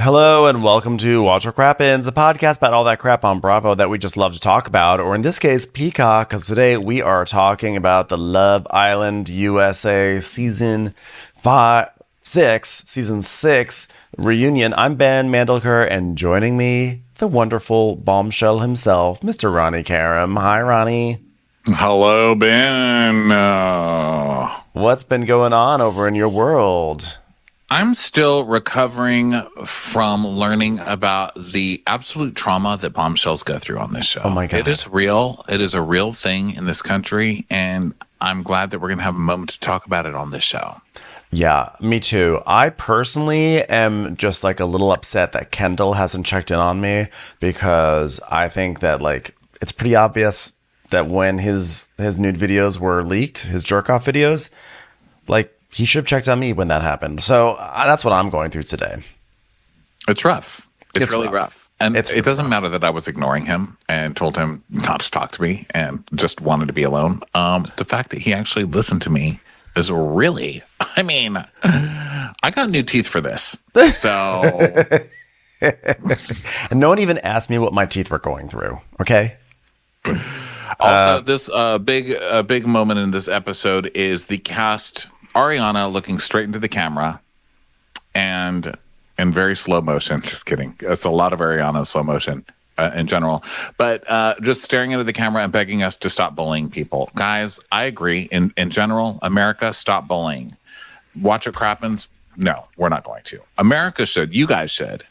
Hello and welcome to Watch What Crappens, a podcast about all that crap on Bravo that we just love to talk about, or in this case, Peacock, because today we are talking about the Love Island USA season 6 reunion. I'm Ben Mandelker, and joining me, the wonderful bombshell himself, Mr. Ronnie Karam. Hi, Ronnie. Hello, Ben. What's been going on over in your world? I'm still recovering from learning about the absolute trauma that bombshells go through on this show. Oh my God. It is real. It is a real thing in this country, and I'm glad that we're going to have a moment to talk about it on this show. Yeah, me too. I personally am just like a little upset that Kendall hasn't checked in on me, because I think that like it's pretty obvious that when his nude videos were leaked, his jerk off videos, like he should have checked on me when that happened. So that's what I'm going through today. It's rough. It's really rough. And it doesn't matter that I was ignoring him and told him not to talk to me and just wanted to be alone. The fact that he actually listened to me is really, I mean, I got new teeth for this. So. And no one even asked me what my teeth were going through. Okay. Also, this big moment in this episode is the cast, Ariana looking straight into the camera and in very slow motion. Just kidding. It's a lot of Ariana slow motion in general, but just staring into the camera and begging us to stop bullying people. Guys, I agree. In general, America, stop bullying. Watch What Crappens? No, we're not going to. America should. You guys should.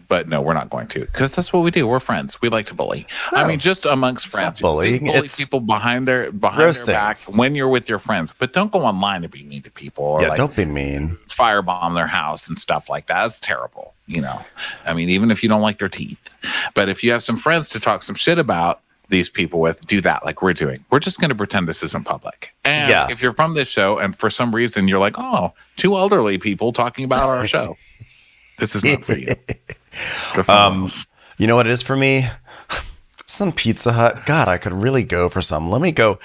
But no, we're not going to, because that's what we do. We're friends. We like to bully. No, I mean, just amongst friends. Bullying. Bully people behind their backs when you're with your friends. But don't go online and be mean to people. Or don't be mean. Firebomb their house and stuff like that. That's terrible. You know, I mean, even if you don't like their teeth. But if you have some friends to talk some shit about these people with, do that like we're doing. We're just going to pretend this isn't public. And if you're from this show and for some reason you're like, oh, two elderly people talking about our show, this is not for you. You know what it is for me? Some Pizza Hut. God, I could really go for some. Let me go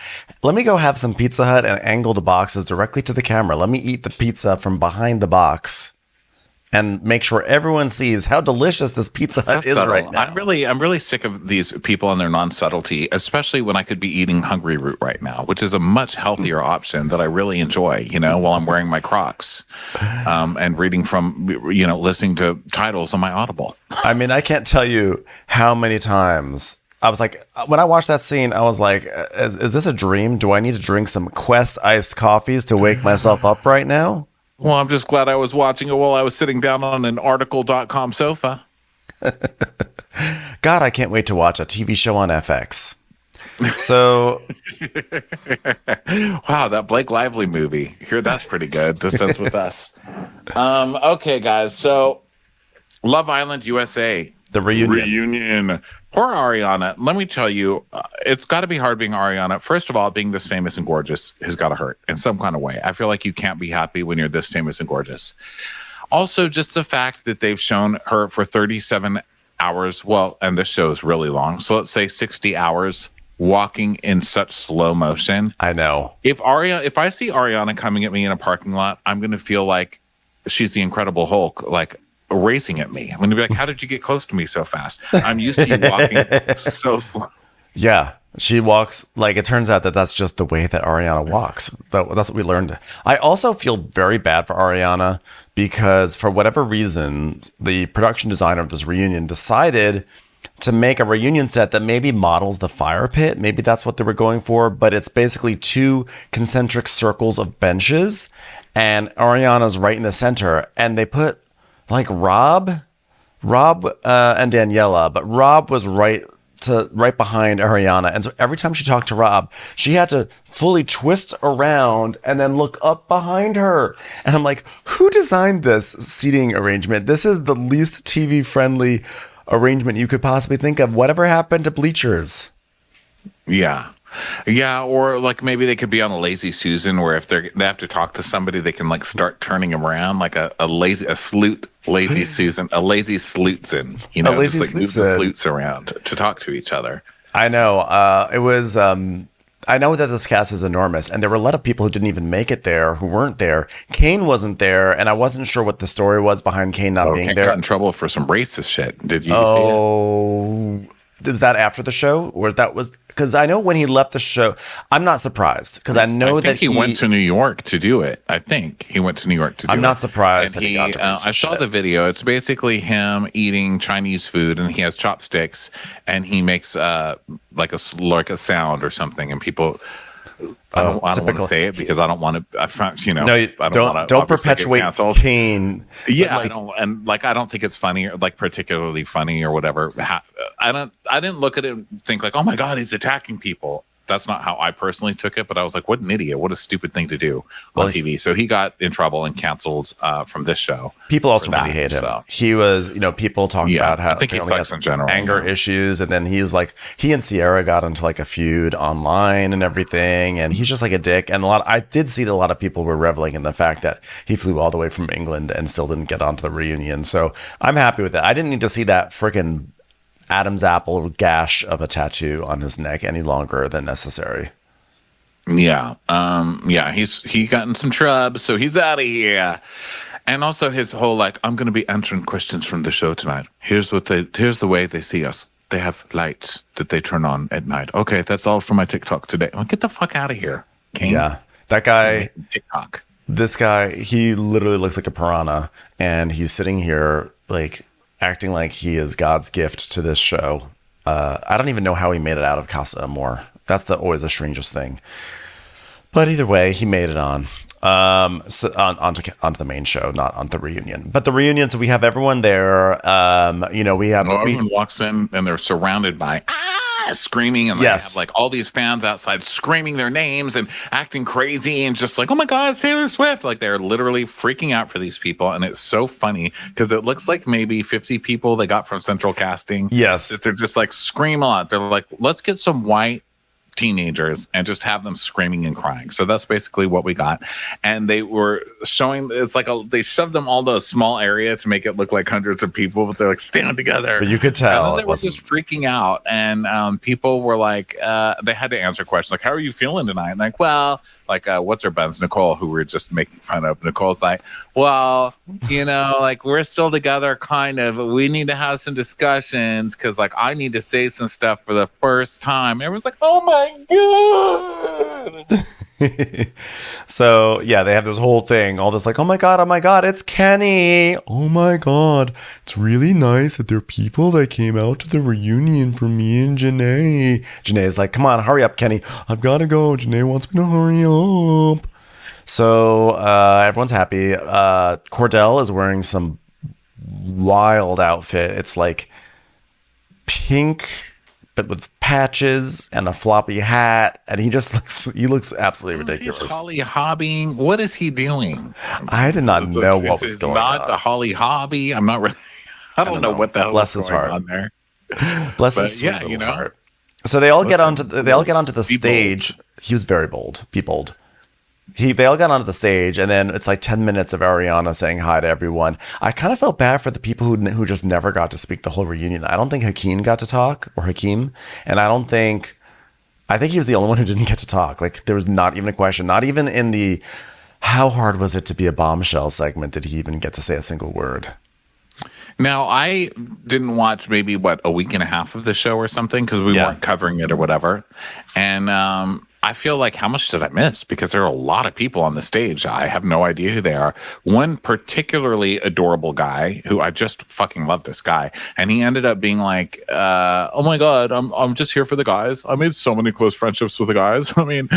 have some Pizza Hut and angle the boxes directly to the camera. Let me eat the pizza from behind the box and make sure everyone sees how delicious this Pizza Hut is right now. I'm really sick of these people and their non-subtlety, especially when I could be eating Hungry Root right now, which is a much healthier option that I really enjoy, while I'm wearing my Crocs and reading from, listening to titles on my Audible. I mean, I can't tell you how many times I was like, when I watched that scene, I was like, is this a dream? Do I need to drink some Quest iced coffees to wake myself up right now? Well, I'm just glad I was watching it while I was sitting down on an article.com sofa. God, I can't wait to watch a TV show on FX. So, wow, that Blake Lively movie. Here, that's pretty good. This ends with us. Okay, guys. So, Love Island USA. The reunion. Poor Ariana. Let me tell you, it's got to be hard being Ariana. First of all, being this famous and gorgeous has got to hurt in some kind of way. I feel like you can't be happy when you're this famous and gorgeous. Also, just the fact that they've shown her for 37 hours. Well, and this show is really long. So let's say 60 hours walking in such slow motion. I know. If I see Ariana coming at me in a parking lot, I'm going to feel like she's the Incredible Hulk, like racing at me. I'm going to be like, how did you get close to me so fast? I'm used to you walking so slow. Yeah, she walks like, it turns out that that's just the way that Ariana walks. That's what we learned. I also feel very bad for Ariana because for whatever reason, the production designer of this reunion decided to make a reunion set that maybe models the fire pit. Maybe that's what they were going for, but it's basically two concentric circles of benches and Ariana's right in the center. And they put like Rob and Daniela, but Rob was right behind Ariana. And so every time she talked to Rob, she had to fully twist around and then look up behind her. And I'm like, who designed this seating arrangement? This is the least TV friendly arrangement you could possibly think of. Whatever happened to bleachers? Yeah, or like maybe they could be on a lazy Susan, where if they have to talk to somebody, they can like start turning them around like a lazy Susan, a lazy Slutzen, just like move the flutes around to talk to each other. I know. It was I know that this cast is enormous, and there were a lot of people who didn't even make it there, who weren't there. Kane wasn't there, and I wasn't sure what the story was behind Kane not being Kane there. got in trouble for some racist shit. Did you see it? Oh, was that after the show, or that was because I know when he left the show? I'm not surprised because I know that he went to New York to do it. I think he went to New York to do it. I'm not surprised And that he got to I saw the video. It's basically him eating Chinese food, and he has chopsticks, and he makes like a sound or something, and people. I don't want to say it because I don't want to. I don't perpetuate Kane. Yeah, I don't think it's funny or like particularly funny or whatever. I didn't look at it and think like, oh my god, he's attacking people. That's not how I personally took it, but I was like, what an idiot. What a stupid thing to do on TV. So he got in trouble and canceled from this show. People also really hate him. So. He was, people talking about how I think he sucks in general. Anger issues. And then he was like, he and Sierra got into like a feud online and everything. And he's just like a dick. And I did see that a lot of people were reveling in the fact that he flew all the way from England and still didn't get onto the reunion. So I'm happy with that. I didn't need to see that freaking Adam's apple gash of a tattoo on his neck any longer than necessary. Yeah. He got in some trouble, so he's out of here. And also his whole like, I'm going to be answering questions from the show tonight. Here's the way they see us. They have lights that they turn on at night. Okay, that's all for my TikTok today. Well, get the fuck out of here, Kane. Yeah, that guy. TikTok. This guy, he literally looks like a piranha, and he's sitting here like acting like he is God's gift to this show. I don't even know how he made it out of Casa Amor. That's always the strangest thing. But either way, he made it on. So onto the main show, not on the reunion. But the reunion, so we have everyone there. Everyone walks in and they're surrounded by screaming, and they have like all these fans outside screaming their names and acting crazy and just like, oh my god, it's Taylor Swift. Like they're literally freaking out for these people, and it's so funny because it looks like maybe 50 people they got from Central Casting. Yes, that they're just like scream a lot. They're like, let's get some white teenagers and just have them screaming and crying. So that's basically what we got. And they were showing, it's like they shoved them all to a small area to make it look like hundreds of people, but they're like standing together. But you could tell. And then they were just freaking out. And people were like, they had to answer questions like, how are you feeling tonight? And like, well, like, what's her buns? Nicole, who we're just making fun of. Nicole's like, well, like we're still together, kind of. But we need to have some discussions because, like, I need to say some stuff for the first time. Everyone's like, oh my god. So yeah, they have this whole thing, all this like, oh my god, it's Kenny. Oh my god, it's really nice that there are people that came out to the reunion for me and Janae. Janae's like, come on, hurry up, Kenny. I've got to go. Janae wants me to hurry up. So everyone's happy. Cordell is wearing some wild outfit. It's like pink, but with patches and a floppy hat, and he looks absolutely ridiculous. He's Holly Hobbying. What is he doing? I did not know what was going on. Not the Holly Hobby. I'm not really. I don't know what the hell is going on there. Bless his sweet little heart. So they all get onto the stage. Bold. He was very bold. Be bold. They all got onto the stage, and then it's like 10 minutes of Ariana saying hi to everyone. I kind of felt bad for the people who just never got to speak the whole reunion. I don't think Hakeem got to talk, or Hakeem, and I think he was the only one who didn't get to talk. Like there was not even a question, not even in the how hard was it to be a bombshell segment did he even get to say a single word. Now, I didn't watch maybe a week and a half of the show or something because we weren't covering it or whatever, and I feel like, how much did I miss? Because there are a lot of people on the stage. I have no idea who they are. One particularly adorable guy who I just fucking love this guy. And he ended up being like, oh my God, I'm just here for the guys. I made so many close friendships with the guys. I mean,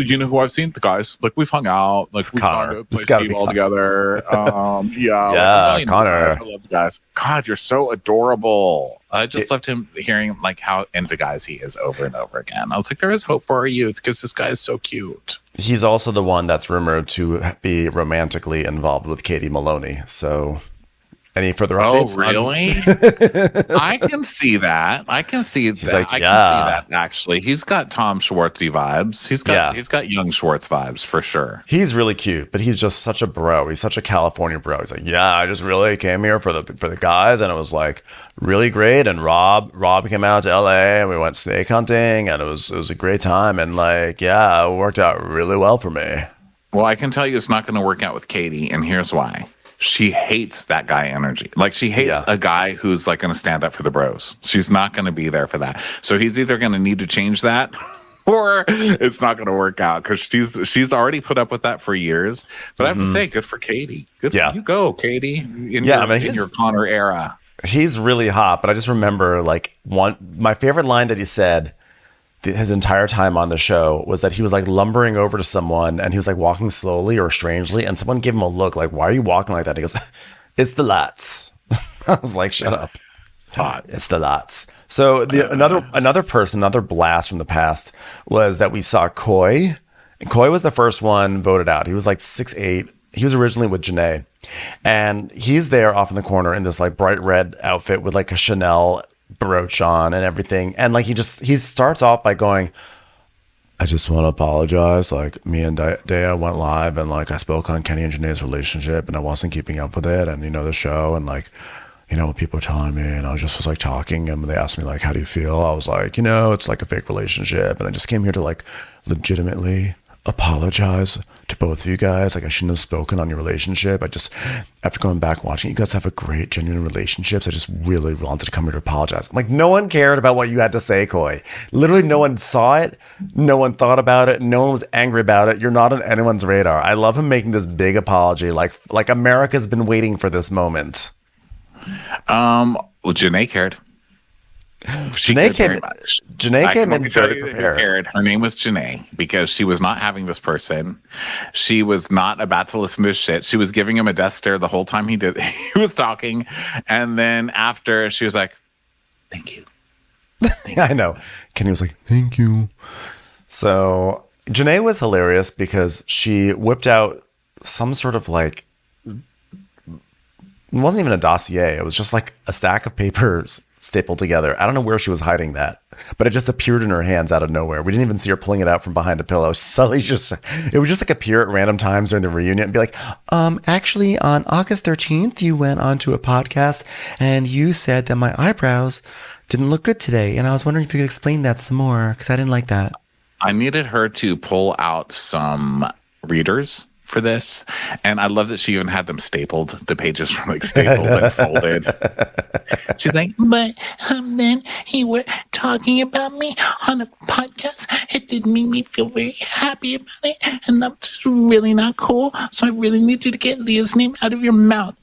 you know who I've seen? The guys. Like we've hung out. Like we've gone to play Steve all together. Yeah, Connor. I love the guys. God, you're so adorable. I just loved him hearing like how into guys he is over and over again. I was like, there is hope for our youth because this guy is so cute. He's also the one that's rumored to be romantically involved with Katie Maloney. So Any further Oh, updates? really? I can see that. I can see that. Like, I can see that. Actually, he's got Tom Schwartzy vibes. He's got young Schwartz vibes for sure. He's really cute, but he's just such a bro. He's such a California bro. He's like, yeah, I just really came here for the guys, and it was like really great. And Rob came out to LA, and we went snake hunting, and it was a great time. And like, yeah, it worked out really well for me. Well, I can tell you, it's not going to work out with Katie, and here's why. She hates that guy energy. Like, she hates a guy who's like going to stand up for the bros. She's not going to be there for that. So he's either going to need to change that or it's not going to work out, because she's already put up with that for years. But I have to say, good for Katie. Good for you, go, Katie. In your Connor era. He's really hot, but I just remember like my favorite line that he said his entire time on the show was that he was like lumbering over to someone, and he was like walking slowly or strangely, and someone gave him a look like, why are you walking like that? He goes, it's the lats. I was like, shut up. Hot. It's the lats. So another blast from the past was that we saw Coy. Coy was the first one voted out. He was like 6'8". He was originally with Janae, and he's there off in the corner in this like bright red outfit with like a Chanel brooch on and everything. And like he starts off by going, I just want to apologize. Like, me and Dea went live, and like I spoke on Kenny and Janae's relationship, and I wasn't keeping up with it, and the show, and like, what people were telling me, and I was like talking, and they asked me like, how do you feel? I was like, it's like a fake relationship, and I just came here to like legitimately apologize to both of you guys. Like, I shouldn't have spoken on your relationship. I just, after going back watching, you guys have a great genuine relationships. I just really wanted to come here to apologize. I'm like, no one cared about what you had to say, Coy. Literally no one saw it. No one thought about it. No one was angry about it. You're not on anyone's radar. I love him making this big apology. Like America's been waiting for this moment. Well, Janae cared. Janae came in very prepared. Her name was Janae, because she was not having this person. She was not about to listen to his shit. She was giving him a death stare the whole time he was talking. And then after, she was like, thank you. I know. Kenny was like, thank you. So Janae was hilarious because she whipped out some sort of like, it wasn't even a dossier. It was just like a stack of papers stapled together. I don't know where she was hiding that, but it just appeared in her hands out of nowhere. We didn't even see her pulling it out from behind a pillow. It would just like appear at random times during the reunion and be like, actually on August 13th, you went onto a podcast and you said that my eyebrows didn't look good today. And I was wondering if you could explain that some more, because I didn't like that. I needed her to pull out some readers for this, and I love that she even had them stapled. The pages were like stapled and folded. She's like, but then he were talking about me on a podcast. It didn't make me feel very happy about it, and that's just really not cool. So I really need you to get Leah's name out of your mouth.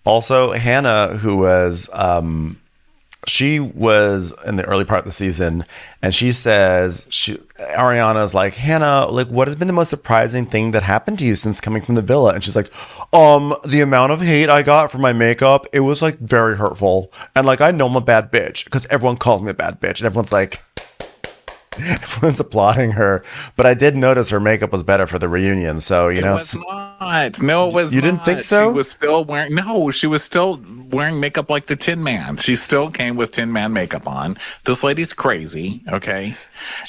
Also, Hannah, who was she was in the early part of the season, and she says, Ariana's like, Hannah, like, what has been the most surprising thing that happened to you since coming from the villa? And she's like, the amount of hate I got for my makeup, it was like very hurtful. And like, I know I'm a bad bitch because everyone calls me a bad bitch, and everyone's like, everyone's applauding her. But I did notice her makeup was better for the reunion. So, it was not. No, it was You didn't think so? She was still wearing makeup like the Tin Man. She still came with Tin Man makeup on. This lady's crazy, okay?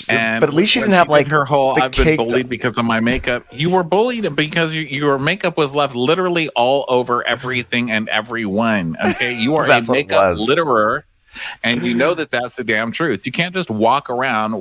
And but at least she didn't have like her whole, I've been bullied because of my makeup. You were bullied because your makeup was left literally all over everything and everyone, okay? You are a makeup litterer. And you know that that's the damn truth. You can't just walk around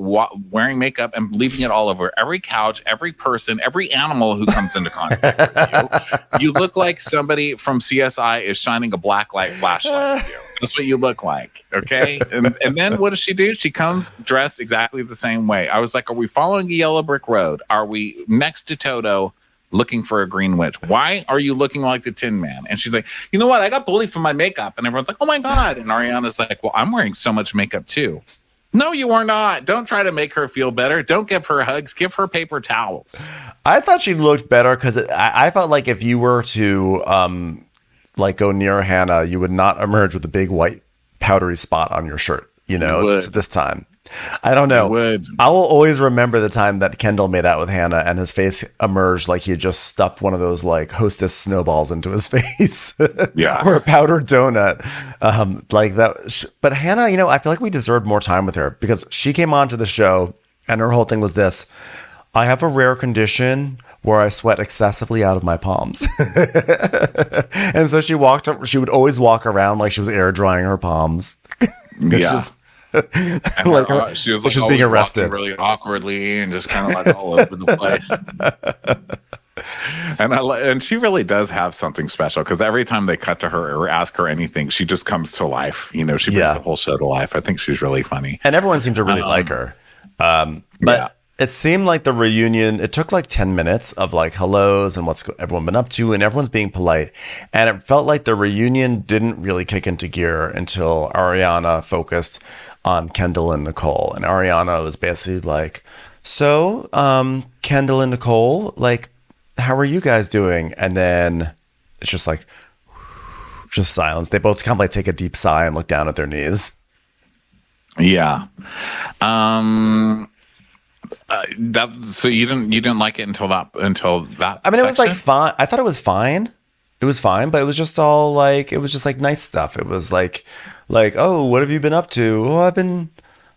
wearing makeup and leaving it all over every couch, every person, every animal who comes into contact with you. You look like somebody from CSI is shining a black light flashlight at you. That's what you look like, okay? And then what does she do? She comes dressed exactly the same way. I was like, are we following a yellow brick road? Are we next to Toto looking for a green witch? Why are you looking like the Tin Man? And she's like, you know what? I got bullied for my makeup. And everyone's like, oh my God. And Ariana's like, well, I'm wearing so much makeup too. No, you are not. Don't try to make her feel better. Don't give her hugs. Give her paper towels. I thought she looked better because I felt like if you were to like go near Hannah, you would not emerge with a big white powdery spot on your shirt, this time. I don't know. would. I will always remember the time that Kendall made out with Hannah and his face emerged like he had just stuffed one of those like Hostess snowballs into his face. Yeah. Or a powdered donut. Like that. But Hannah, you know, I feel like we deserved more time with her because she came onto the show and her whole thing was this. I have a rare condition where I sweat excessively out of my palms. And so she would always walk around like she was air drying her palms. Yeah. And like she was like she's being arrested really awkwardly and just kind of like all over the place. And she really does have something special because every time they cut to her or ask her anything, she just comes to life. You know, she brings the whole show to life. I think she's really funny. And everyone seemed to really like her. But it seemed like the reunion, it took like 10 minutes of like hellos and what's everyone been up to and everyone's being polite. And it felt like the reunion didn't really kick into gear until Ariana focused on Kendall and Nicole. And Ariana was basically like, so Kendall and Nicole, like, how are you guys doing? And then it's just like, just silence. They both kind of like take a deep sigh and look down at their knees. Yeah. So you didn't like it until that I mean, it was like fine. I thought it was fine. It was fine, but it was just all like it was just like nice stuff. It was like oh, what have you been up to? Oh, I've been,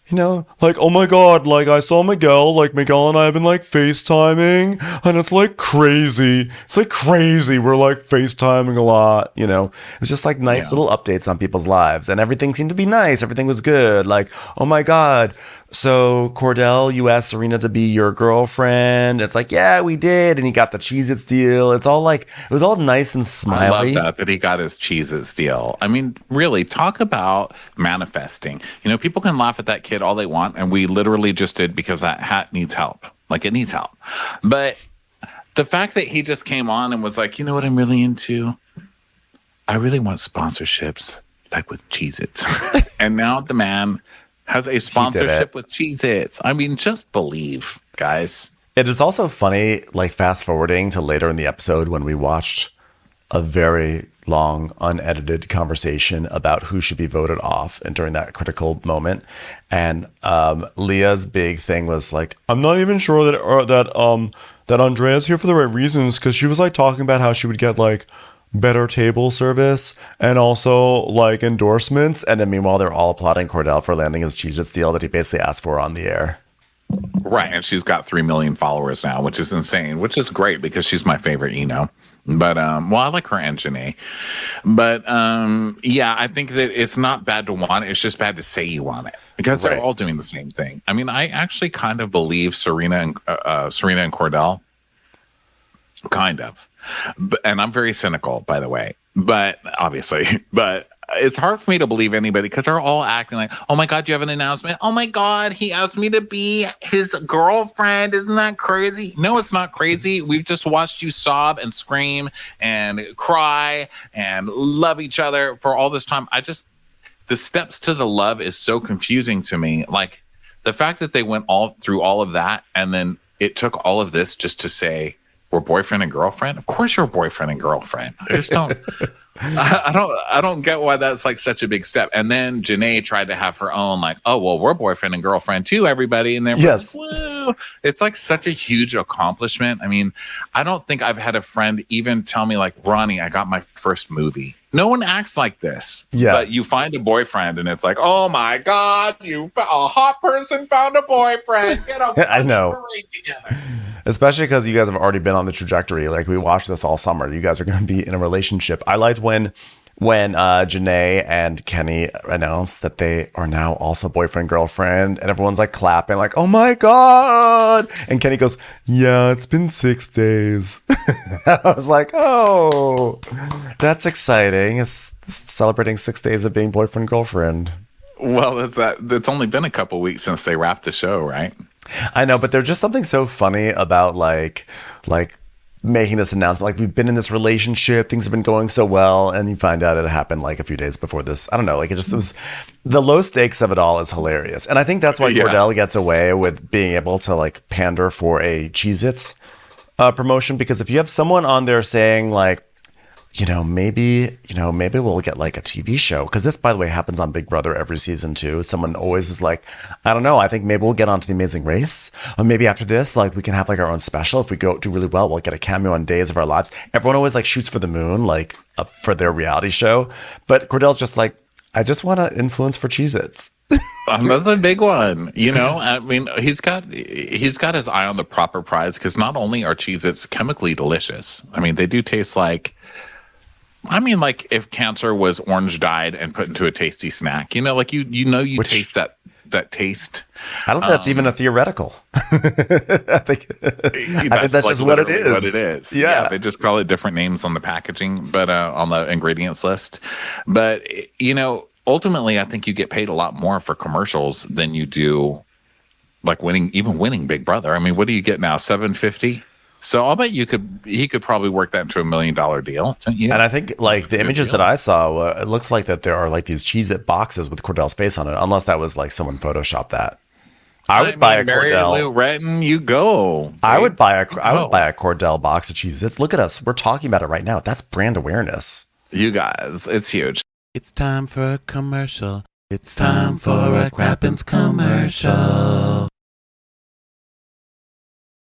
you know, like, oh my God, like I saw Miguel and I have been like FaceTiming and it's like crazy. It's like crazy. We're like FaceTiming a lot, you know. It was just like nice little updates on people's lives and everything seemed to be nice. Everything was good. Like, oh my God. So Cordell, you asked Serena to be your girlfriend. It's like, yeah, we did. And he got the Cheez-Its deal. It's all like, it was all nice and smiley. I love that he got his Cheez-Its deal. I mean, really, talk about manifesting. You know, people can laugh at that kid all they want. And we literally just did because that hat needs help. Like it needs help. But the fact that he just came on and was like, you know what I'm really into? I really want sponsorships like with Cheez-Its. And now the man has a sponsorship with Cheez-Its. I mean, just believe, guys. It is also funny, like fast forwarding to later in the episode when we watched a very long, unedited conversation about who should be voted off and during that critical moment. And Leah's big thing was like, I'm not even sure that Andrea's here for the right reasons because she was like talking about how she would get like better table service and also like endorsements, and then meanwhile they're all applauding Cordell for landing his Cheez-Its deal that he basically asked for on the air. Right, and she's got 3 million followers now, which is insane, which is great because she's my favorite, you know. But well, I like her and Janae. But yeah, I think that it's not bad to want it. It's just bad to say you want it because they're all doing the same thing. I mean, I actually kind of believe Serena and Cordell. Kind of. And I'm very cynical, by the way, but obviously, but it's hard for me to believe anybody because they're all acting like, oh my God, you have an announcement. Oh my God, he asked me to be his girlfriend. Isn't that crazy? No, it's not crazy. We've just watched you sob and scream and cry and love each other for all this time. The steps to the love is so confusing to me. Like the fact that they went all through all of that and then it took all of this just to say, we're boyfriend and girlfriend. Of course you're boyfriend and girlfriend. I just don't I don't get why that's like such a big step. And then Janae tried to have her own like, oh well, we're boyfriend and girlfriend too, everybody. And then yes, like, whoa. It's like such a huge accomplishment. I mean, I don't think I've had a friend even tell me like, Ronnie, I got my first movie. No one acts like this. Yeah. But you find a boyfriend and it's like, oh my God, a hot person found a boyfriend. Get a I know. together. Especially because you guys have already been on the trajectory. Like we watched this all summer. You guys are going to be in a relationship. I liked when Janae and Kenny announced that they are now also boyfriend, girlfriend, and everyone's like clapping like, oh my God. And Kenny goes, yeah, it's been 6 days. I was like, oh, that's exciting. It's celebrating 6 days of being boyfriend, girlfriend. Well, that's only been a couple weeks since they wrapped the show, right? I know, but there's just something so funny about like making this announcement. Like we've been in this relationship, things have been going so well, and you find out it happened like a few days before this. I don't know, like it was the low stakes of it all is hilarious. And I think that's why Cordell gets away with being able to like pander for a Cheez-Its promotion, because if you have someone on there saying like, maybe we'll get like a TV show. Because this, by the way, happens on Big Brother every season too. Someone always is like, I don't know. I think maybe we'll get onto The Amazing Race. Or maybe after this, like we can have like our own special. If we do really well, we'll get a cameo on Days of Our Lives. Everyone always like shoots for the moon, like for their reality show. But Cordell's just like, I just want to influence for Cheez-Its. That's a big one. I mean, he's got his eye on the proper prize, because not only are Cheez-Its chemically delicious, I mean, they do taste like, like if cancer was orange dyed and put into a tasty snack, like you taste that taste. I don't think that's even a theoretical. I think that's like just what it is. What it is. Yeah, they just call it different names on the packaging, but on the ingredients list. But ultimately, I think you get paid a lot more for commercials than you do like winning Big Brother. I mean, what do you get now? $750. So I'll bet he could probably work that into $1 million deal. And I think like the images that I saw, it looks like that there are like these Cheez-It boxes with Cordell's face on it, unless that was like someone photoshopped that. I would buy a Cordell. Lou Retton, you go. I would buy a Cordell box of Cheez-Its. Look at us. We're talking about it right now. That's brand awareness. You guys, it's huge. It's time for a commercial. It's time for a Crappens commercial.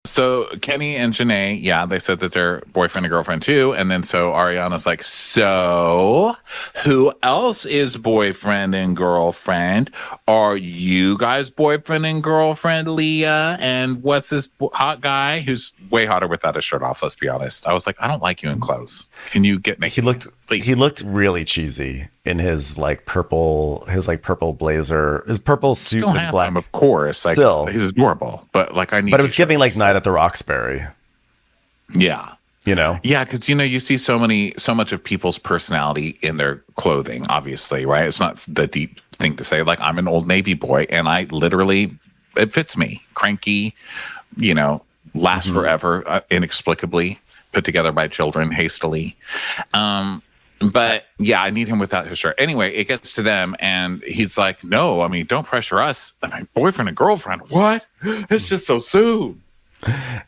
So Kenny and Janae, they said that they're boyfriend and girlfriend too. And then so Ariana's like, so who else is boyfriend and girlfriend? Are you guys boyfriend and girlfriend, Leah? And what's this hot guy who's way hotter without his shirt off? Let's be honest. I was like, I don't like you in clothes. Can you get naked? He looked really cheesy in his purple blazer, his purple suit still with black. Of course, like, still he's adorable, but I need. But it was giving like Night at the Roxbury. Yeah, Yeah, because you see so much of people's personality in their clothing. Obviously, right? It's not the deep thing to say. Like, I'm an Old Navy boy, and it fits me. Cranky, last forever, inexplicably put together by children hastily. But yeah, I need him without his shirt. Anyway, it gets to them and he's like, no, I mean, don't pressure us. I mean, boyfriend and girlfriend. What? It's just so soon.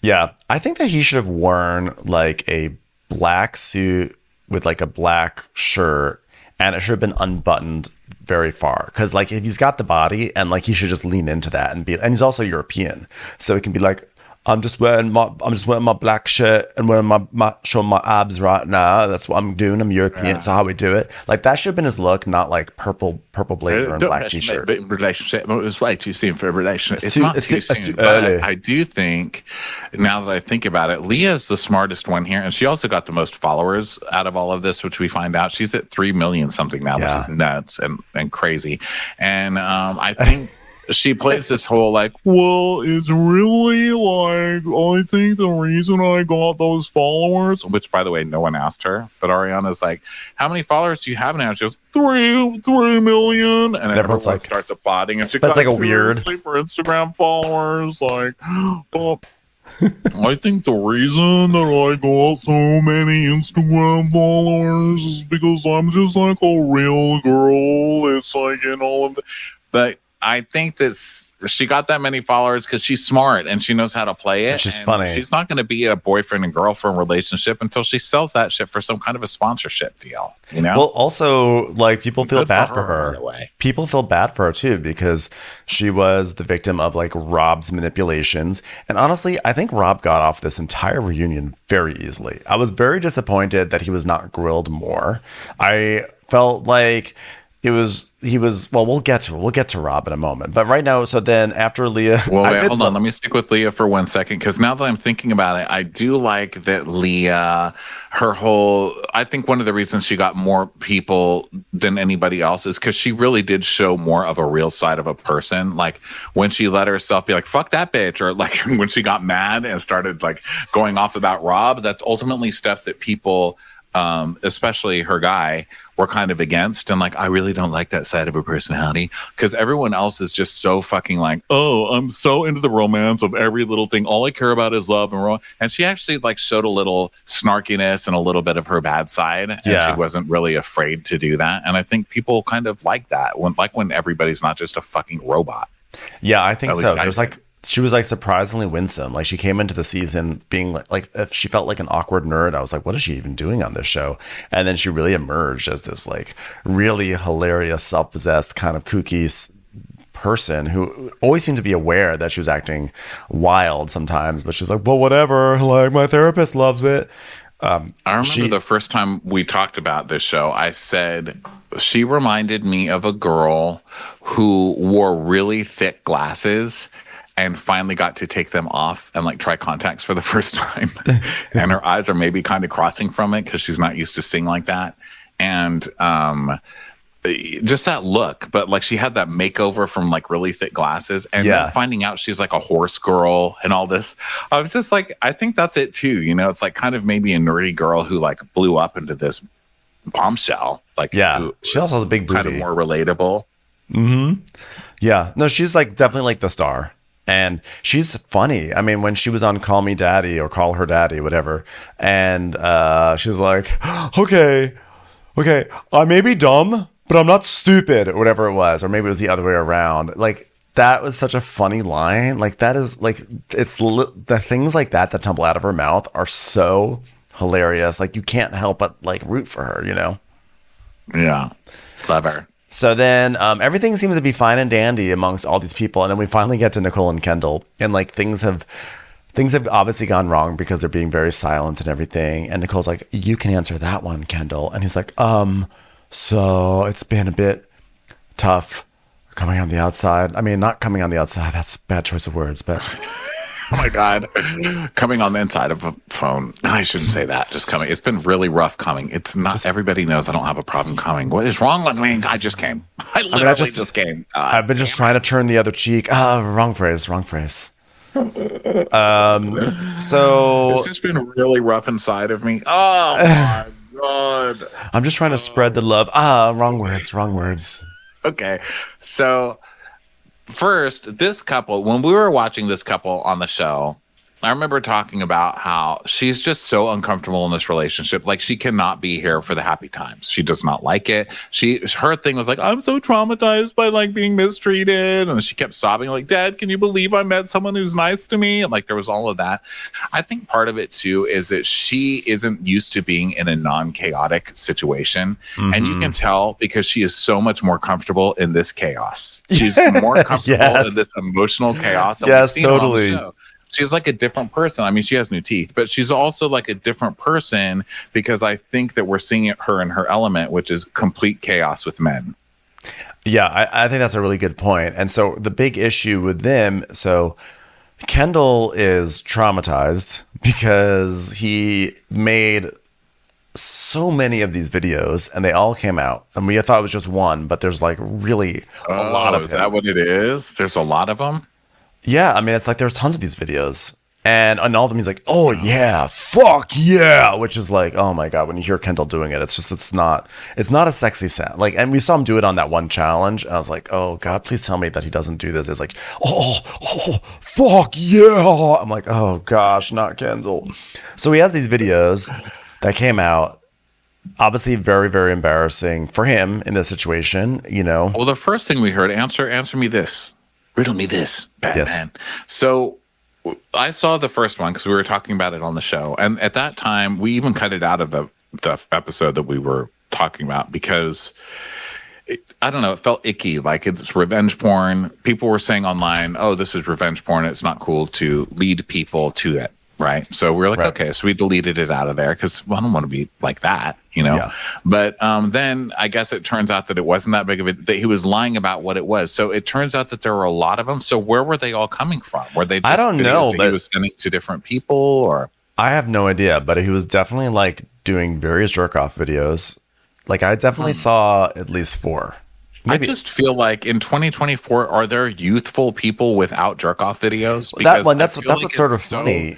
Yeah. I think that he should have worn like a black suit with like a black shirt, and it should have been unbuttoned very far. Cause like if he's got the body, and like he should just lean into that and he's also European. So it can be like, I'm just wearing my black shirt and wearing showing my abs right now. That's what I'm doing. I'm European. Yeah. So how we do it. Like that should have been his look, not like purple blazer and black t-shirt. Relationship. It was way too soon for a relationship. It's not too soon. But I do think, now that I think about it, Leah's the smartest one here, and she also got the most followers out of all of this, which we find out she's at 3 million something now. Yeah. Which is nuts and crazy. And I think. She plays this whole like, well, it's really like, I think the reason I got those followers, which by the way, no one asked her, but Ariana's like, how many followers do you have now? She goes, 3 million. And everyone like, starts applauding. And she that's like a weird for Instagram followers. Like, oh, I think the reason that I got so many Instagram followers is because I'm just like a real girl. It's like in all of the, but I think that she got that many followers because she's smart and she knows how to play it. She's funny. She's not going to be a boyfriend and girlfriend relationship until she sells that shit for some kind of a sponsorship deal. Well, also, like, people feel bad for her. People feel bad for her too because she was the victim of like Rob's manipulations. And honestly, I think Rob got off this entire reunion very easily. I was very disappointed that he was not grilled more. I felt like we'll get to Rob in a moment, but right now, so then after Leah, hold on, let me stick with Leah for 1 second, because now that I'm thinking about it, I do like that Leah, I think one of the reasons she got more people than anybody else is because she really did show more of a real side of a person. Like when she let herself be like, fuck that bitch, or like when she got mad and started like going off about Rob, that's ultimately stuff that people, especially her guy, were kind of against, and like, I really don't like that side of her personality, because everyone else is just so fucking like, oh, I'm so into the romance of every little thing, all I care about is love and she actually like showed a little snarkiness and a little bit of her bad side, and she wasn't really afraid to do that, and I think people kind of like that when everybody's not just a fucking robot. Yeah, I think so. There's like she was like surprisingly winsome. Like she came into the season being like if she felt like an awkward nerd. I was like, what is she even doing on this show? And then she really emerged as this like really hilarious, self-possessed kind of kooky person who always seemed to be aware that she was acting wild sometimes, but she's like, well, whatever. Like my therapist loves it. I remember the first time we talked about this show, I said she reminded me of a girl who wore really thick glasses and finally got to take them off and like try contacts for the first time. And her eyes are maybe kind of crossing from it because she's not used to seeing like that. And just that look, but like she had that makeover from like really thick glasses, and then finding out she's like a horse girl and all this, I was just like, I think that's it too. You know, it's like kind of maybe a nerdy girl who like blew up into this bombshell. Like, she also has a big booty, kind of more relatable. Yeah, no, she's like definitely like the star, and she's funny. I mean, when she was on Call Me Daddy or Call Her Daddy, whatever, and she's like, okay, I may be dumb, but I'm not stupid, or whatever it was. Or maybe it was the other way around. Like, that was such a funny line. Like, that is, like, the things like that tumble out of her mouth are so hilarious. Like, you can't help but, like, root for her, you know? Yeah. Love her. So then everything seems to be fine and dandy amongst all these people. And then we finally get to Nicole and Kendall. And, like, things have obviously gone wrong because they're being very silent and everything. And Nicole's like, you can answer that one, Kendall. And he's like, so it's been a bit tough coming on the outside. I mean, not coming on the outside. That's a bad choice of words, but. Oh my God. Coming on the inside of a phone. I shouldn't say that. Just coming. It's been really rough coming. It's not, everybody knows I don't have a problem coming. What is wrong with me? I just came. I literally just came. I've been just trying to turn the other cheek. Wrong phrase. So. It's just been really rough inside of me. Oh my God. I'm just trying to spread the love. Wrong words. Okay. So first, this couple, when we were watching this couple on the show, I remember talking about how she's just so uncomfortable in this relationship. Like, she cannot be here for the happy times. She does not like it. Her thing was like, I'm so traumatized by like being mistreated. And she kept sobbing like, Dad, can you believe I met someone who's nice to me? And like, there was all of that. I think part of it too is that she isn't used to being in a non-chaotic situation. Mm-hmm. And you can tell because she is so much more comfortable in this chaos. She's more comfortable in this emotional chaos. Yes, totally. She's like a different person. I mean, she has new teeth, but she's also like a different person because I think that we're seeing her in her element, which is complete chaos with men. Yeah, I think that's a really good point. And so the big issue with them, so Kendall is traumatized because he made so many of these videos and they all came out. And we thought it was just one, but there's like really a lot of them. Is that what it is? There's a lot of them? Yeah, I mean, it's like there's tons of these videos, and on all of them he's like, "Oh yeah, fuck yeah," which is like, oh my God, when you hear Kendall doing it, it's not a sexy sound. Like, and we saw him do it on that one challenge, and I was like, oh God, please tell me that he doesn't do this. It's like, oh fuck yeah. I'm like, oh gosh, not Kendall. So he has these videos that came out. Obviously, very, very embarrassing for him in this situation, you know. Well, the first thing we heard, answer me this. Riddle me this, Batman. Yes. So I saw the first one because we were talking about it on the show. And at that time, we even cut it out of the episode that we were talking about because, I don't know, it felt icky. Like, it's revenge porn. People were saying online, oh, this is revenge porn. It's not cool to lead people to it. Right. So we were like, okay, so we deleted it out of there because I don't want to be like that, you know. Yeah. But then I guess it turns out that it wasn't that big of it, that he was lying about what it was. So it turns out that there were a lot of them. So where were they all coming from? Were they just I don't know, but he was sending to different people, or I have no idea, but he was definitely like doing various jerk off videos. Like, I definitely saw at least 4. Maybe. I just feel like in 2024, are there youthful people without jerk off videos? Because that's what's sort of funny.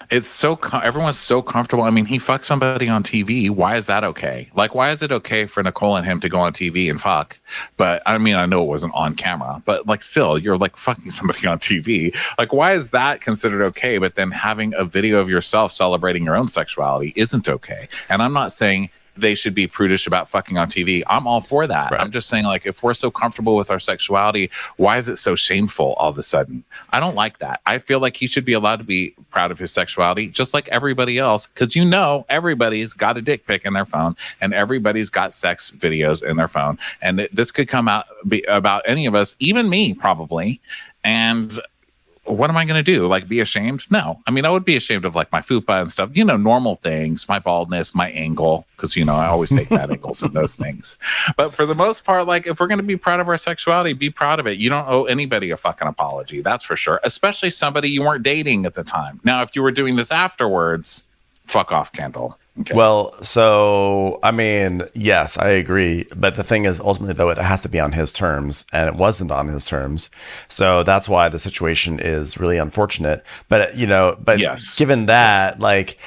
It's so everyone's so comfortable. I mean, he fucked somebody on TV. Why is that okay? Like, why is it okay for Nicole and him to go on TV and fuck? But I mean, I know it wasn't on camera, but like, still, you're like fucking somebody on TV. Like, why is that considered okay? But then having a video of yourself celebrating your own sexuality isn't okay. And I'm not saying they should be prudish about fucking on TV. I'm all for that. Right. I'm just saying, like, if we're so comfortable with our sexuality, why is it so shameful all of a sudden? I don't like that. I feel like he should be allowed to be proud of his sexuality, just like everybody else, because everybody's got a dick pic in their phone, and everybody's got sex videos in their phone, and this could come out about any of us, even me, probably. And what am I going to do? Like, be ashamed? No. I mean, I would be ashamed of like my fupa and stuff, normal things, my baldness, my angle, because, I always take bad angles and those things. But for the most part, like, if we're going to be proud of our sexuality, be proud of it. You don't owe anybody a fucking apology. That's for sure. Especially somebody you weren't dating at the time. Now, if you were doing this afterwards, fuck off, Kendall. Okay. Well, so, I mean, yes, I agree. But the thing is, ultimately, though, it has to be on his terms, and it wasn't on his terms. So that's why the situation is really unfortunate. But, yes. Given that, like,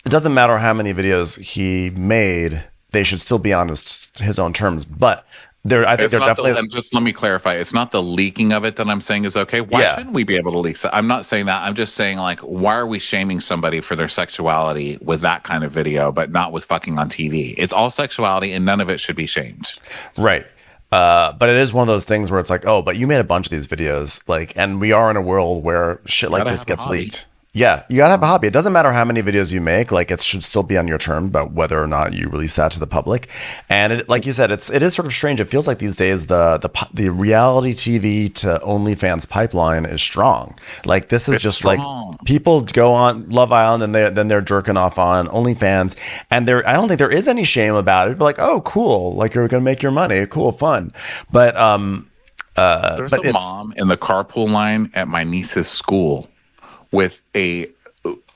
it doesn't matter how many videos he made, they should still be on his own terms. But I think they're definitely. And just let me clarify: it's not the leaking of it that I'm saying is okay. Why shouldn't we be able to leak? I'm not saying that. I'm just saying, like, why are we shaming somebody for their sexuality with that kind of video, but not with fucking on TV? It's all sexuality, and none of it should be shamed. Right. But it is one of those things where it's like, oh, but you made a bunch of these videos, like, and we are in a world where shit like this gets leaked. Yeah, you gotta have a hobby. It doesn't matter how many videos you make; like, it should still be on your term about whether or not you release that to the public. And like you said, it is sort of strange. It feels like these days the reality TV to OnlyFans pipeline is strong. Like, this is just strong. Like, people go on Love Island and then they're jerking off on OnlyFans, and I don't think there is any shame about it. They're like, oh, cool, like, you're gonna make your money, cool, fun. But there's a mom in the carpool line at my niece's school with a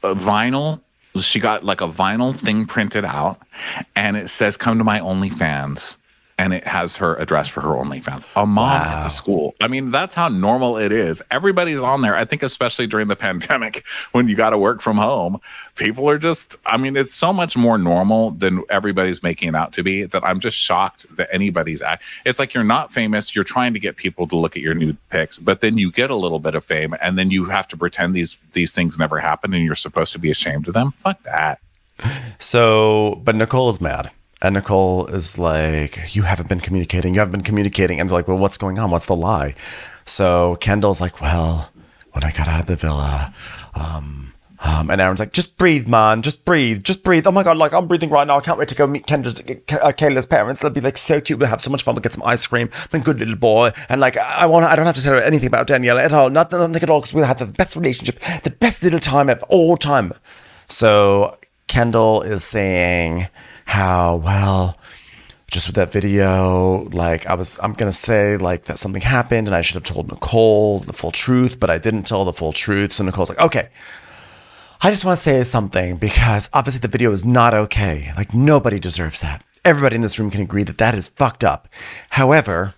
vinyl. She got like a vinyl thing printed out, and it says, "Come to my OnlyFans." And it has her address for her OnlyFans. A mom at the school. I mean, that's how normal it is. Everybody's on there. I think especially during the pandemic when you got to work from home, people are just, I mean, it's so much more normal than everybody's making it out to be that I'm just shocked that anybody's it's like, you're not famous. You're trying to get people to look at your nude pics, but then you get a little bit of fame and then you have to pretend these things never happened and you're supposed to be ashamed of them. Fuck that. So, but Nicole is mad. And Nicole is like, you haven't been communicating. And they're like, well, what's going on? What's the lie? So Kendall's like, well, when I got out of the villa, and Aaron's like, just breathe, man. Just breathe. Oh my God, like, I'm breathing right now. I can't wait to go meet Kayla's parents. They'll be like so cute. We'll have so much fun. We'll get some ice cream. I'm a good little boy. And like, I don't have to tell her anything about Daniela at all. Nothing at all, because we'll have the best relationship, the best little time of all time. So Kendall is saying how, well, just with that video, like, I'm gonna say like that something happened and I should have told Nicole the full truth, but I didn't tell the full truth. So Nicole's like, okay, I just want to say something, because obviously the video is not okay. Like, nobody deserves that. Everybody in this room can agree that that is fucked up. However,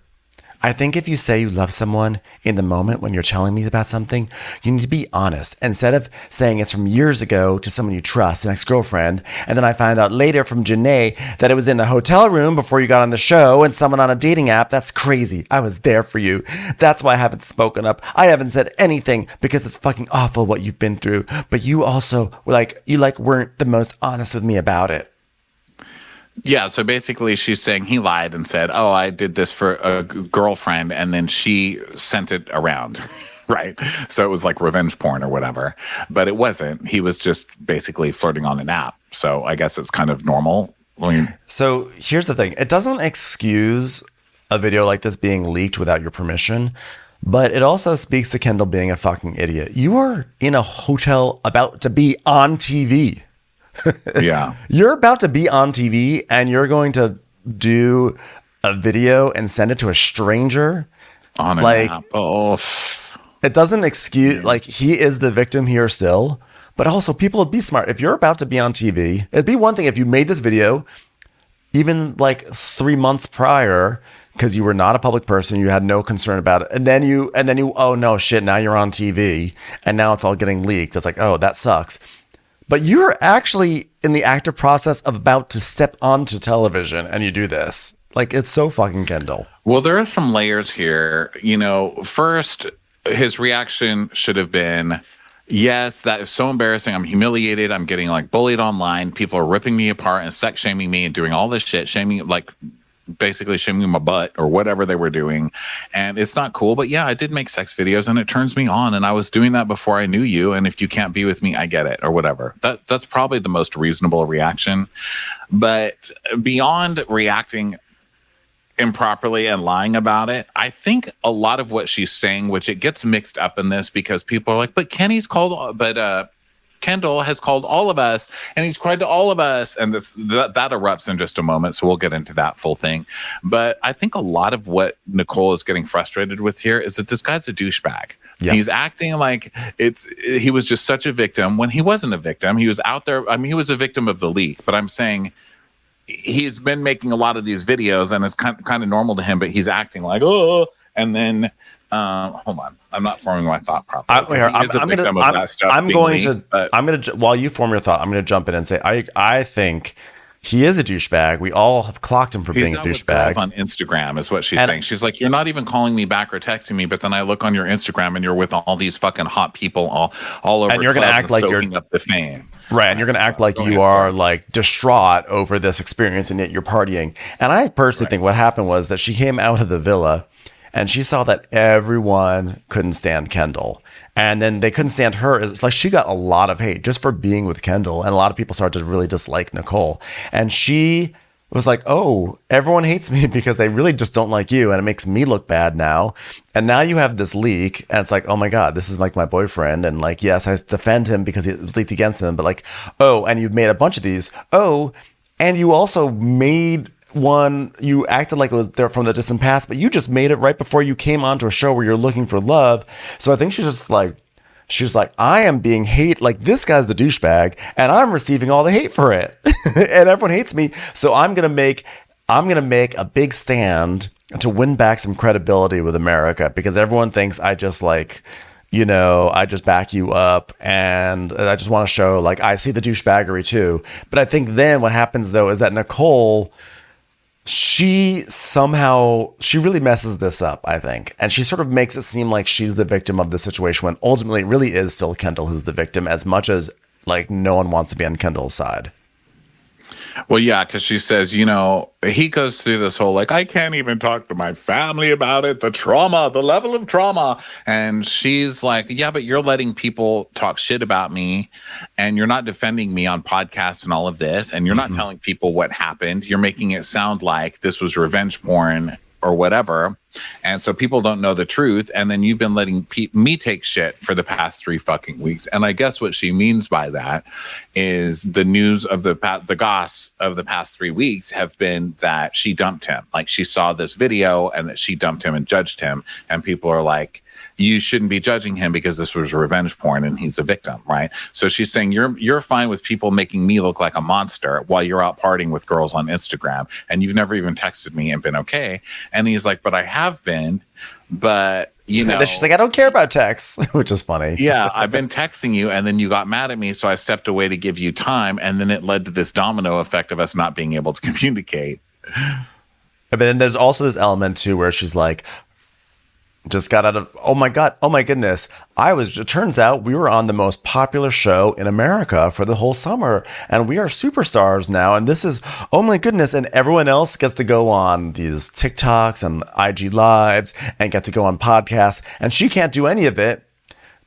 I think if you say you love someone in the moment when you're telling me about something, you need to be honest. Instead of saying it's from years ago to someone you trust, an ex-girlfriend, and then I found out later from Janae that it was in a hotel room before you got on the show and someone on a dating app. That's crazy. I was there for you. That's why I haven't spoken up. I haven't said anything, because it's fucking awful what you've been through. But you also, weren't the most honest with me about it. Yeah, so basically she's saying he lied and said, oh, I did this for a girlfriend, and then she sent it around, right? So it was like revenge porn or whatever. But it wasn't. He was just basically flirting on an app. So I guess it's kind of normal. I mean, so here's the thing. It doesn't excuse a video like this being leaked without your permission, but it also speaks to Kendall being a fucking idiot. You are in a hotel about to be on TV. Yeah. You're about to be on TV and you're going to do a video and send it to a stranger on an app. Oh. It doesn't excuse, like, he is the victim here still, but also people would be smart. If you're about to be on TV, it'd be one thing if you made this video even like 3 months prior, because you were not a public person, you had no concern about it, and then you oh no shit, now you're on TV and now it's all getting leaked. It's like, oh, that sucks. But you're actually in the active process of about to step onto television and you do this. Like, it's so fucking Kendall. Well, there are some layers here. First, his reaction should have been, Yes, that is so embarrassing. I'm humiliated. I'm getting like bullied online. People are ripping me apart and sex shaming me and doing all this shit, shaming, like basically shaming my butt or whatever they were doing. And it's not cool. But yeah, I did make sex videos and it turns me on. And I was doing that before I knew you. And if you can't be with me, I get it or whatever. That's probably the most reasonable reaction. But beyond reacting improperly and lying about it, I think a lot of what she's saying, which it gets mixed up in this because people are like, but Kendall has called all of us and he's cried to all of us. And that erupts in just a moment. So we'll get into that full thing. But I think a lot of what Nicole is getting frustrated with here is that this guy's a douchebag. Yeah. He's acting like he was just such a victim when he wasn't a victim. He was out there. I mean, he was a victim of the leak, but I'm saying he's been making a lot of these videos and it's kind of normal to him, but he's acting like, oh, and then hold on, I'm not forming my thought properly. While you form your thought, I'm going to jump in and say, I think he is a douchebag. We all have clocked him for being a douchebag. On Instagram is what she's saying. She's like, you're not even calling me back or texting me, but then I look on your Instagram and you're with all these fucking hot people all over. And you're going to act like you're up the fame. Right, and you're going to act like you are like distraught over this experience and yet you're partying. And I personally think what happened was that she came out of the villa and she saw that everyone couldn't stand Kendall. And then they couldn't stand her. It's like she got a lot of hate just for being with Kendall. And a lot of people started to really dislike Nicole. And she was like, oh, everyone hates me because they really just don't like you. And it makes me look bad now. And now you have this leak. And it's like, oh my God, this is like my boyfriend. And like, yes, I defend him because it was leaked against him. But like, oh, and you've made a bunch of these. Oh, and you also made one, you acted like it was there from the distant past, but you just made it right before you came onto a show where you're looking for love. So I think she's like, I am being hate, like this guy's the douchebag and I'm receiving all the hate for it. And everyone hates me. So I'm going to make a big stand to win back some credibility with America because everyone thinks I just like, you know, I just back you up and I just want to show like I see the douchebaggery too. But I think then what happens though is that Nicole, she really messes this up, I think. And she sort of makes it seem like she's the victim of the situation when ultimately it really is still Kendall who's the victim as much as like no one wants to be on Kendall's side. Well, yeah, because she says, you know, he goes through this whole like, I can't even talk to my family about it, the trauma, the level of trauma. And she's like, yeah, but you're letting people talk shit about me and you're not defending me on podcasts and all of this. And you're not telling people what happened. You're making it sound like this was revenge porn or whatever. And so people don't know the truth. And then you've been letting me take shit for the past 3 fucking weeks. And I guess what she means by that is the news of the goss of the past 3 weeks have been that she dumped him. Like she saw this video and that she dumped him and judged him. And people are like, you shouldn't be judging him because this was revenge porn and he's a victim, right? So she's saying you're fine with people making me look like a monster while you're out partying with girls on Instagram and you've never even texted me and been okay. And he's like, but I have been, but you know. She's like, I don't care about texts, which is funny. Yeah, I've been texting you and then you got mad at me, so I stepped away to give you time, and then it led to this domino effect of us not being able to communicate. But then there's also this element too where she's like, just got out of, oh my God, oh my goodness. It turns out we were on the most popular show in America for the whole summer and we are superstars now. And this is, oh my goodness. And everyone else gets to go on these TikToks and IG lives and get to go on podcasts. And she can't do any of it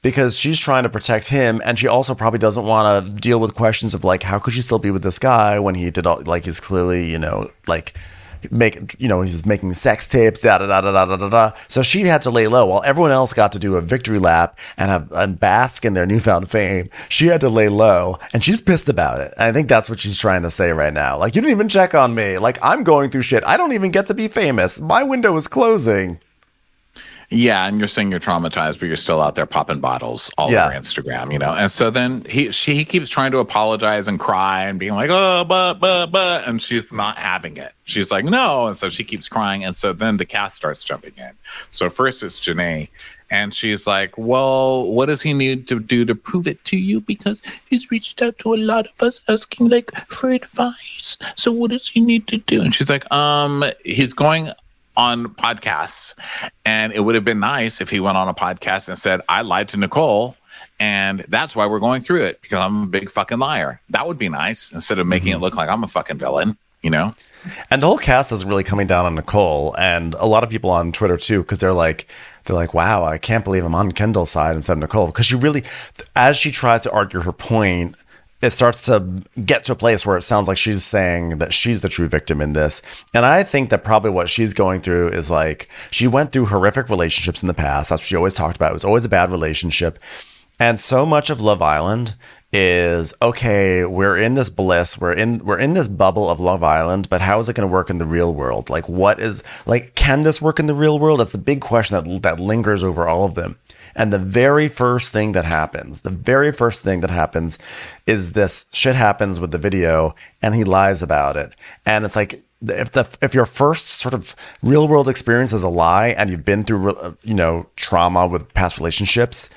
because she's trying to protect him. And she also probably doesn't want to deal with questions of like, how could you still be with this guy when he did all, like, he's clearly, you know, like, he's making sex tapes, da da da da da da da. So she had to lay low while everyone else got to do a victory lap and bask in their newfound fame. She had to lay low, and she's pissed about it. And I think that's what she's trying to say right now. Like, you didn't even check on me. Like, I'm going through shit. I don't even get to be famous. My window is closing. Yeah, and you're saying you're traumatized, but you're still out there popping bottles all over Instagram, you know? And so then he keeps trying to apologize and cry and being like, oh, but, and she's not having it. She's like, no. And so she keeps crying. And so then the cast starts jumping in. So first it's Janae. And she's like, well, what does he need to do to prove it to you? Because he's reached out to a lot of us asking like for advice. So what does he need to do? And she's like, he's going on podcasts, and it would have been nice if he went on a podcast and said, I lied to Nicole and that's why we're going through it, because I'm a big fucking liar. That would be nice, instead of making it look like I'm a fucking villain, you know? And the whole cast is really coming down on Nicole, and a lot of people on Twitter too, because they're like, wow, I can't believe I'm on Kendall's side instead of Nicole, because she really, as she tries to argue her point, it starts to get to a place where it sounds like she's saying that she's the true victim in this. And I think that probably what she's going through is like, she went through horrific relationships in the past. That's what she always talked about. It was always a bad relationship. And so much of Love Island is, okay, we're in this bliss, we're in this bubble of Love Island, but how is it going to work in the real world? Like, can this work in the real world? That's the big question that lingers over all of them. And the very first thing that happens is this shit happens with the video, and he lies about it. And it's like, if your first sort of real world experience is a lie, and you've been through, trauma with past relationships,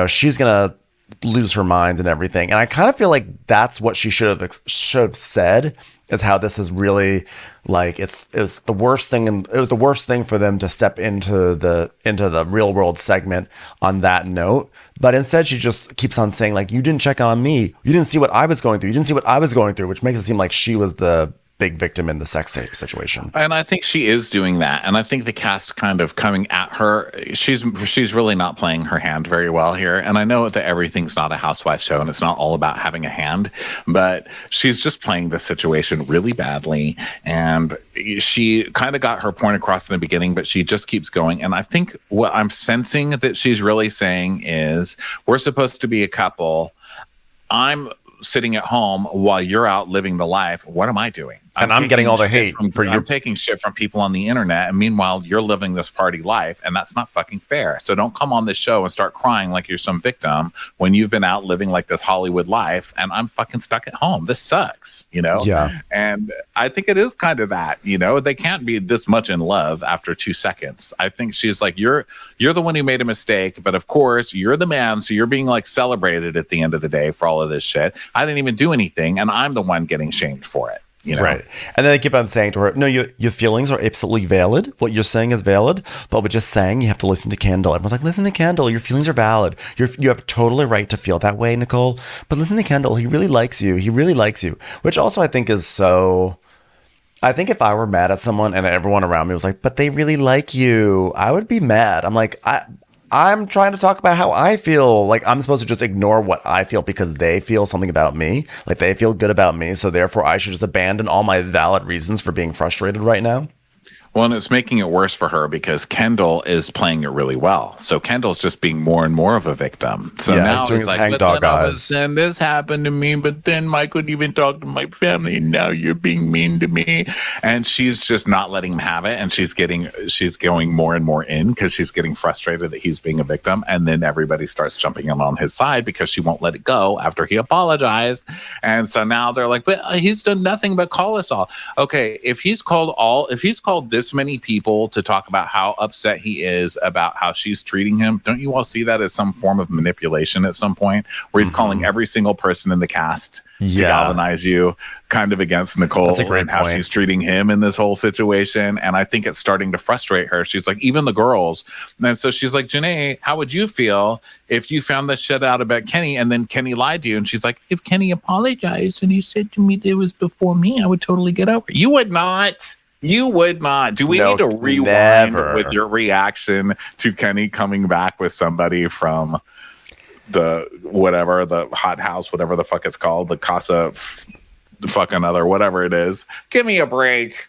she's going to lose her mind and everything. And I kind of feel like that's what she should have said, is how this is really like, it was the worst thing, and it was the worst thing for them to step into the real world segment on that note. But instead, she just keeps on saying, like, you didn't check on me, you didn't see what I was going through, which makes it seem like she was the big victim in the sex tape situation. And I think she is doing that. And I think the cast kind of coming at her, she's really not playing her hand very well here. And I know that everything's not a housewife show and it's not all about having a hand, but she's just playing the situation really badly. And she kind of got her point across in the beginning, but she just keeps going. And I think what I'm sensing that she's really saying is, we're supposed to be a couple. I'm sitting at home while you're out living the life. What am I doing? I'm getting all the hate I'm taking shit from people on the internet, and meanwhile you're living this party life, and that's not fucking fair. So don't come on this show and start crying like you're some victim when you've been out living like this Hollywood life, and I'm fucking stuck at home. This sucks, Yeah. And I think it is kind of that, they can't be this much in love after 2 seconds. I think she's like, you're the one who made a mistake, but of course you're the man, so you're being like celebrated at the end of the day for all of this shit. I didn't even do anything, and I'm the one getting shamed for it. Right. And then they keep on saying to her, no, your feelings are absolutely valid. What you're saying is valid, but we're just saying you have to listen to Kendall. Everyone's like, listen to Kendall. Your feelings are valid. You have totally right to feel that way, Nicole. But listen to Kendall. He really likes you. He really likes you. Which also I think is so... I think if I were mad at someone and everyone around me was like, but they really like you, I would be mad. I'm like, I'm trying to talk about how I feel. Like, I'm supposed to just ignore what I feel because they feel something about me. Like, they feel good about me. So therefore, I should just abandon all my valid reasons for being frustrated right now. Well, and it's making it worse for her because Kendall is playing it really well. So Kendall's just being more and more of a victim. So now he's doing it's his like, hang dog eyes. And this happened to me, but then Mike would even talk to my family, and now you're being mean to me. And she's just not letting him have it. And she's going more and more in because she's getting frustrated that he's being a victim. And then everybody starts jumping in on his side because she won't let it go after he apologized. And so now they're like, but he's done nothing but call us all. Okay, if he's called this many people to talk about how upset he is about how she's treating him, don't you all see that as some form of manipulation at some point, where he's calling every single person in the cast to galvanize you kind of against Nicole and how she's treating him in this whole situation? And I think it's starting to frustrate her. She's like, even the girls. And so she's like, Janae, how would you feel if you found this shit out about Kenny and then Kenny lied to you? And she's like, if Kenny apologized and he said to me that it was before me, I would totally get over it. You would not. You would not. Do we need to rewind with your reaction to Kenny coming back with somebody from the hot house, whatever the fuck it's called, the Casa fucking other, whatever it is? Give me a break.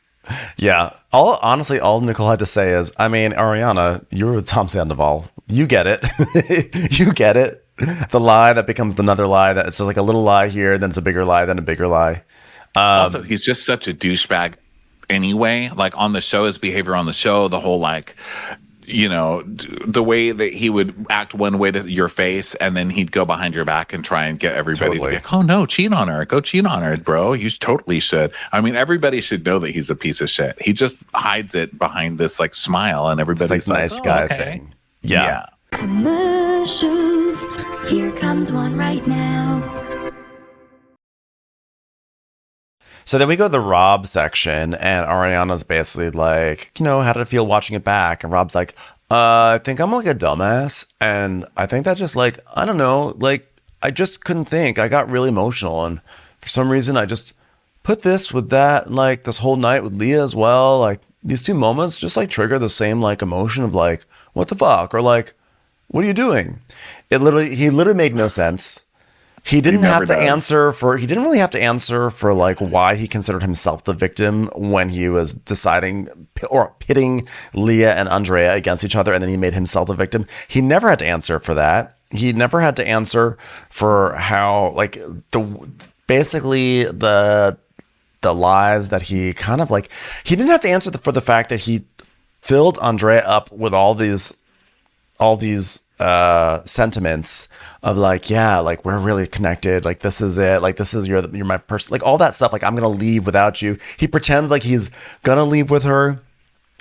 Yeah. All Nicole had to say is, I mean, Ariana, you're Tom Sandoval. You get it. You get it. The lie that becomes another lie. That it's just like a little lie here, then it's a bigger lie, then a bigger lie. Also, he's just such a douchebag anyway. Like on the show, his behavior on the show, the whole the way that he would act one way to your face and then he'd go behind your back and try and get everybody to be like, oh no, cheat on her, go cheat on her, bro, you totally should. I mean, everybody should know that he's a piece of shit. He just hides it behind this like smile and everybody's like, nice guy thing. Yeah. Commercials. Here comes one right now. So then we go to the Rob section, and Ariana's basically like, how did it feel watching it back? And Rob's like, I think I'm like a dumbass, and I think that just like I don't know, like I just couldn't think. I got really emotional, and for some reason, I just put this with that, and like this whole night with Leah as well. Like these two moments just like trigger the same like emotion of like what the fuck or like what are you doing? He literally made no sense. He didn't have to answer for. He didn't really have to answer for like why he considered himself the victim when he was deciding or pitting Leah and Andrea against each other, and then he made himself the victim. He never had to answer for that. He never had to answer for how like basically the lies that he kind of like. He didn't have to answer for the fact that he filled Andrea up with all these sentiments of like, yeah, like we're really connected, like this is it, like this is you're my person, like all that stuff, like I'm gonna leave without you. He pretends like he's gonna leave with her,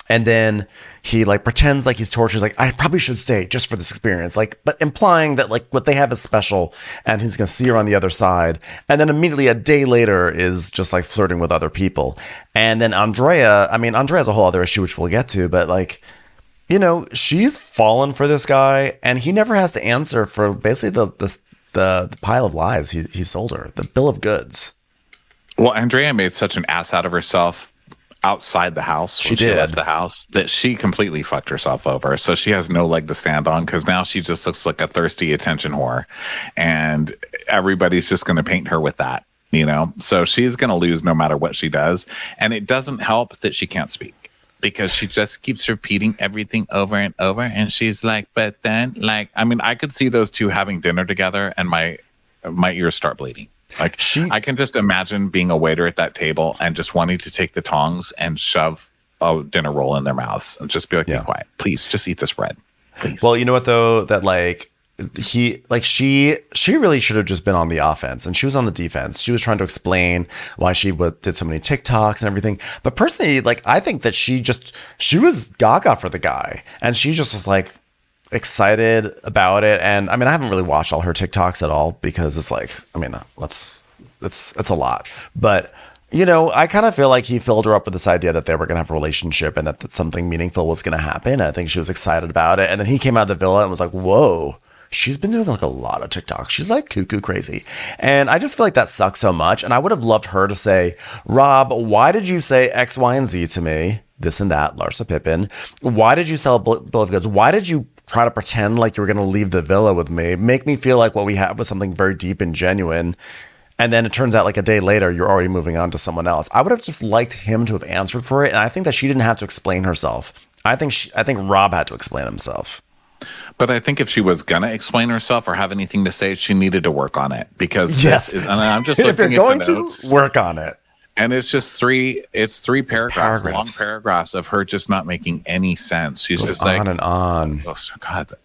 and then he like pretends like he's tortured, like I probably should stay just for this experience, like but implying that like what they have is special and he's gonna see her on the other side, and then immediately a day later is just like flirting with other people. And then Andrea has a whole other issue which we'll get to, but like, you know, she's fallen for this guy, and he never has to answer for basically the pile of lies he sold her, the bill of goods. Well, Andrea made such an ass out of herself outside the house. She left the house that she completely fucked herself over. So she has no leg to stand on because now she just looks like a thirsty attention whore, and everybody's just going to paint her with that, you know? So she's going to lose no matter what she does. And it doesn't help that she can't speak, because she just keeps repeating everything over and over. And she's like, but then, like, I mean, I could see those two having dinner together and my ears start bleeding. Like, I can just imagine being a waiter at that table and just wanting to take the tongs and shove a dinner roll in their mouths and just be like, be quiet. Please, just eat this bread. Please. Well, you know what, though? That, like, she really should have just been on the offense, and she was on the defense. She was trying to explain why she did so many TikToks and everything. But personally, like, I think that she was gaga for the guy, and she just was like excited about it. And I mean, I haven't really watched all her TikToks at all because it's like, I mean, it's a lot. But you know, I kind of feel like he filled her up with this idea that they were going to have a relationship and that something meaningful was going to happen. I think she was excited about it, and then he came out of the villa and was like, whoa. She's been doing like a lot of TikToks. She's like cuckoo crazy. And I just feel like that sucks so much. And I would have loved her to say, Rob, why did you say X, Y, and Z to me? This and that, Larsa Pippen. Why did you sell a bill of goods? Why did you try to pretend like you were going to leave the villa with me? Make me feel like what we have was something very deep and genuine. And then it turns out like a day later, you're already moving on to someone else. I would have just liked him to have answered for it. And I think that she didn't have to explain herself. I think Rob had to explain himself. But I think if she was gonna explain herself or have anything to say, she needed to work on it, because and I'm just looking if you're going to work on it, and it's just three paragraphs, long paragraphs of her just not making any sense. She's just like on and on. Oh God,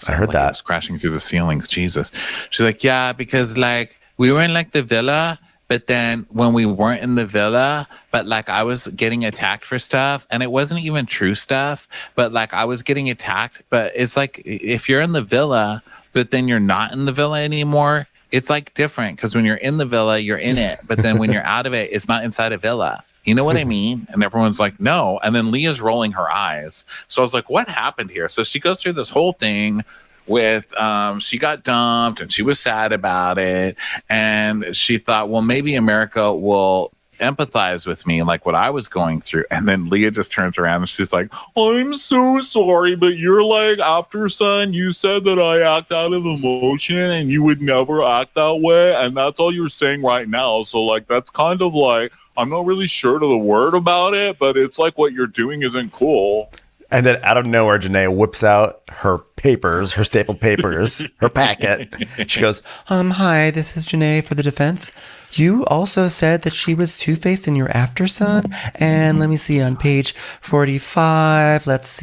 I heard that. It was crashing through the ceilings. Jesus, she's like, yeah, because like we were in like the villa. But then when we weren't in the villa, but like I was getting attacked for stuff, and it wasn't even true stuff, but like I was getting attacked. But it's like if you're in the villa, but then you're not in the villa anymore, it's like different, because when you're in the villa, you're in it. But then when you're out of it, it's not inside a villa. You know what I mean? And everyone's like, no. And then Leah's rolling her eyes. So I was like, what happened here? So she goes through this whole thing with she got dumped and she was sad about it, and she thought, well, maybe America will empathize with me like what I was going through. And then Leah just turns around and she's like, I'm so sorry, but you're like, after son, you said that I act out of emotion and you would never act that way, and that's all you're saying right now. So like that's kind of like, I'm not really sure to the word about it, but it's like what you're doing isn't cool. And then out of nowhere, Janae whips out her papers, her stapled papers, her packet. She goes, hi, this is Janae for the defense. You also said that she was two-faced in your after son. And let me see, on page 45, let's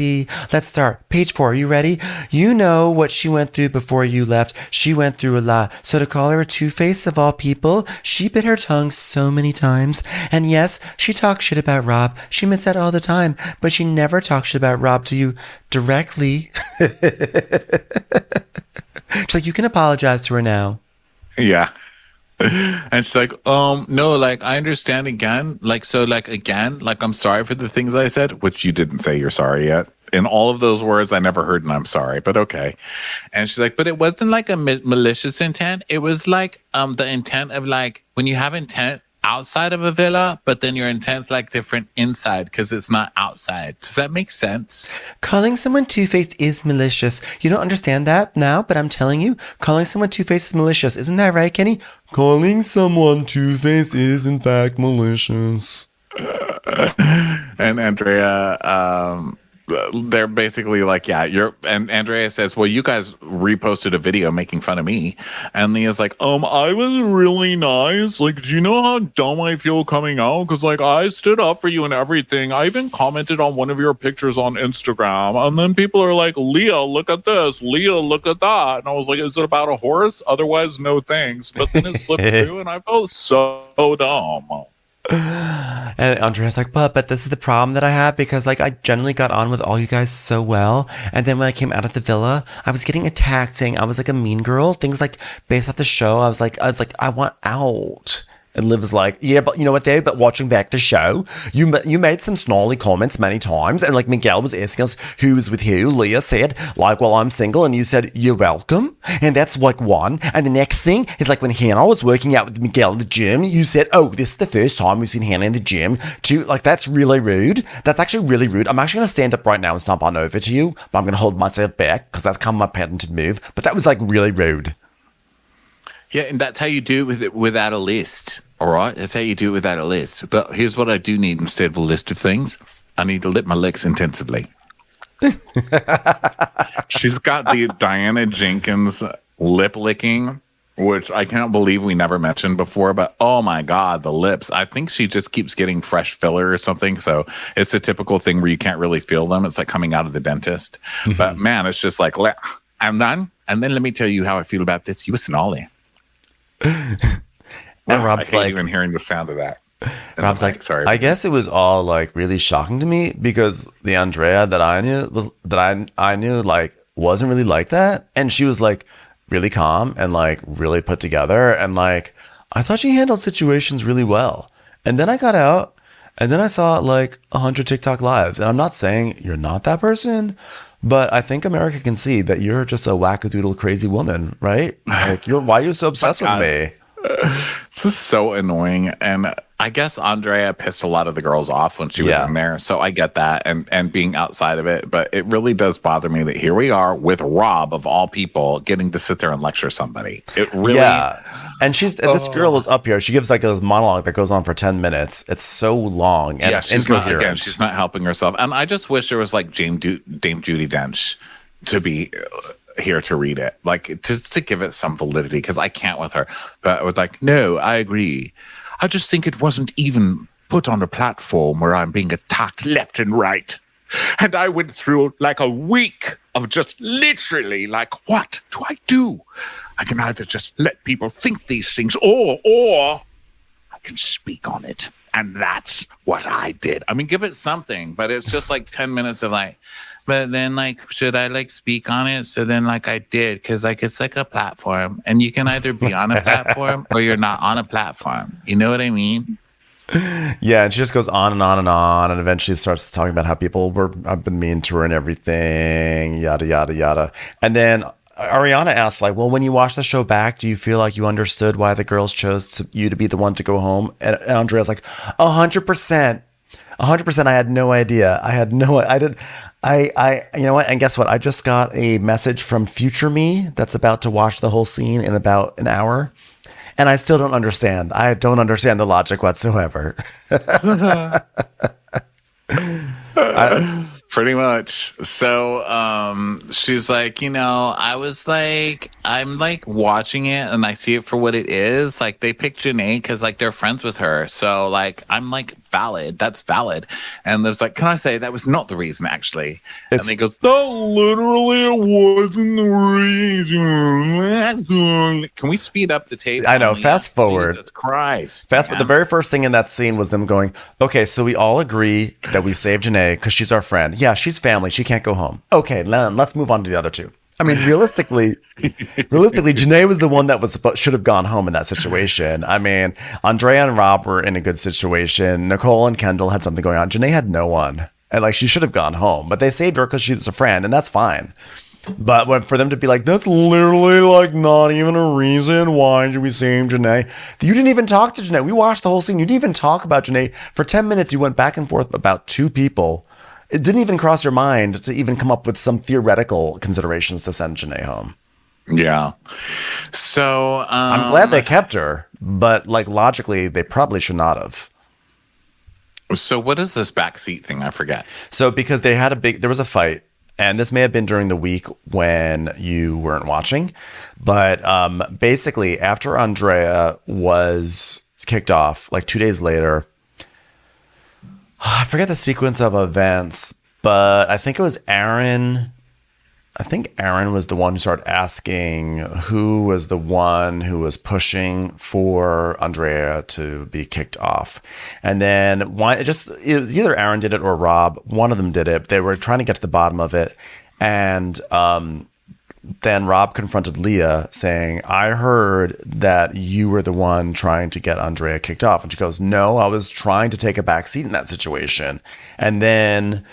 start. Page 4, are you ready? You know what she went through before you left. She went through a lot. So to call her a two-faced of all people, she bit her tongue so many times. And yes, she talks shit about Rob. She admits that all the time. But she never talks shit about Rob to you directly. She's like, you can apologize to her now. Yeah. And she's like, no, like, I understand again. Like, so, like, again, like, I'm sorry for the things I said, which you didn't say you're sorry yet. in all of those words I never heard, and I'm sorry, but okay. And she's like, but it wasn't like a malicious intent. It was like the intent of like when you have intent outside of a villa, but then your intent's like different inside because it's not outside. Does that make sense? Calling someone two-faced is malicious. You don't understand that now, but I'm telling you, calling someone two-faced is malicious. Isn't that right, Kenny? Calling someone two-faced is in fact malicious. And Andrea, they're basically like, yeah, and Andrea says, well, you guys reposted a video making fun of me. And Leah's like, I was really nice. Like, do you know how dumb I feel coming out? Because, like, I stood up for you and everything. I even commented on one of your pictures on Instagram. And then people are like, Leah, look at this. Leah, look at that. And I was like, is it about a horse? Otherwise, no thanks. But then it slipped through and I felt so dumb. And Andrea's like, but this is the problem that I have because like I generally got on with all you guys so well, and then when I came out of the villa, I was getting attacked saying I was like a mean girl, things like based off the show. I was like I want out. And Liv was like, yeah, but you know what, Dave? But watching back the show, you made some snarly comments many times. And like Miguel was asking us who was with who. Leah said, like, well, I'm single. And you said, you're welcome. And that's like one. And the next thing is like when Hannah was working out with Miguel in the gym, you said, oh, this is the first time we've seen Hannah in the gym. Too. Like, that's really rude. That's actually really rude. I'm actually going to stand up right now and stomp on over to you. But I'm going to hold myself back because that's kind of my patented move. But that was like really rude. Yeah, and that's how you do it without a list. All right, that's how you do it without a list. But here's what I do need instead of a list of things. I need to lick my lips intensively. She's got the Diana Jenkins lip licking, which I can't believe we never mentioned before. But oh my God, the lips. I think she just keeps getting fresh filler or something. So it's a typical thing where you can't really feel them. It's like coming out of the dentist. But man, it's just like, I'm done. And then let me tell you how I feel about this. You were snarly. And Rob's I hate like, even hearing the sound of that. And Rob's like, sorry. I guess it was all like really shocking to me because the Andrea that I knew like wasn't really like that, and she was like really calm and like really put together, and like I thought she handled situations really well. And then I got out, and then I saw like 100 TikTok lives, and I'm not saying you're not that person, but I think America can see that you're just a wackadoodle crazy woman, right? Like, why are you so obsessed with me? This is so annoying. And I guess Andrea pissed a lot of the girls off when she was in there. So I get that and being outside of it. But it really does bother me that here we are with Rob, of all people, getting to sit there and lecture somebody. It really. Yeah. And this girl is up here. She gives like this monologue that goes on for 10 minutes. It's so long and it's incoherent. She's not helping herself. And I just wish there was like Dame Judi Dench to be here to read it, like just to give it some validity, because I can't with her. But I was like, no, I agree. I just think it wasn't even put on a platform where I'm being attacked left and right. And I went through like a week of just literally like, what do I do? I can either just let people think these things or I can speak on it. And that's what I did. I mean, give it something, but it's just like 10 minutes of like, but then like, should I like speak on it? So then like I did, because like it's like a platform and you can either be on a platform or you're not on a platform. You know what I mean? Yeah, and she just goes on and on and on, and eventually starts talking about how people have been mean to her and everything, yada yada yada. And then Ariana asks, like, well, when you watch the show back, do you feel like you understood why the girls chose you to be the one to go home? And Andrea's like, 100%. 100%. I had no idea. You know what? And guess what? I just got a message from future me that's about to watch the whole scene in about an hour. And I still don't understand. I don't understand the logic whatsoever. Pretty much. So she's like, I was like, I'm like watching it and I see it for what it is. Like they picked Janae because like they're friends with her. So like I'm like valid. That's valid. And there's like, can I say that was not the reason actually? And he goes, no, literally it wasn't the reason. Can we speed up the tape? I know. Fast forward. Jesus Christ. Fast forward. The very first thing in that scene was them going, okay, so we all agree that we saved Janae because she's our friend. Yeah, she's family. She can't go home. Okay, let's move on to the other two. I mean, realistically, Janae was the one that should have gone home in that situation. I mean, Andrea and Rob were in a good situation. Nicole and Kendall had something going on. Janae had no one. And like she should have gone home, but they saved her because she's a friend, and that's fine. But for them to be like, that's literally like not even a reason why should we save Janae. You didn't even talk to Janae. We watched the whole scene. You didn't even talk about Janae. For 10 minutes, you went back and forth about two people. It didn't even cross your mind to even come up with some theoretical considerations to send Janae home. Yeah. So I'm glad they kept her, but like logically, they probably should not have. So what is this backseat thing? I forget. So because there was a fight, and this may have been during the week when you weren't watching, but basically after Andrea was kicked off, like 2 days later, I forget the sequence of events, but I think it was Aaron. I think Aaron was the one who started asking who was the one who was pushing for Andrea to be kicked off. And then either Aaron did it or Rob. One of them did it. They were trying to get to the bottom of it. And then Rob confronted Leah saying, I heard that you were the one trying to get Andrea kicked off. And she goes, no, I was trying to take a back seat in that situation. And then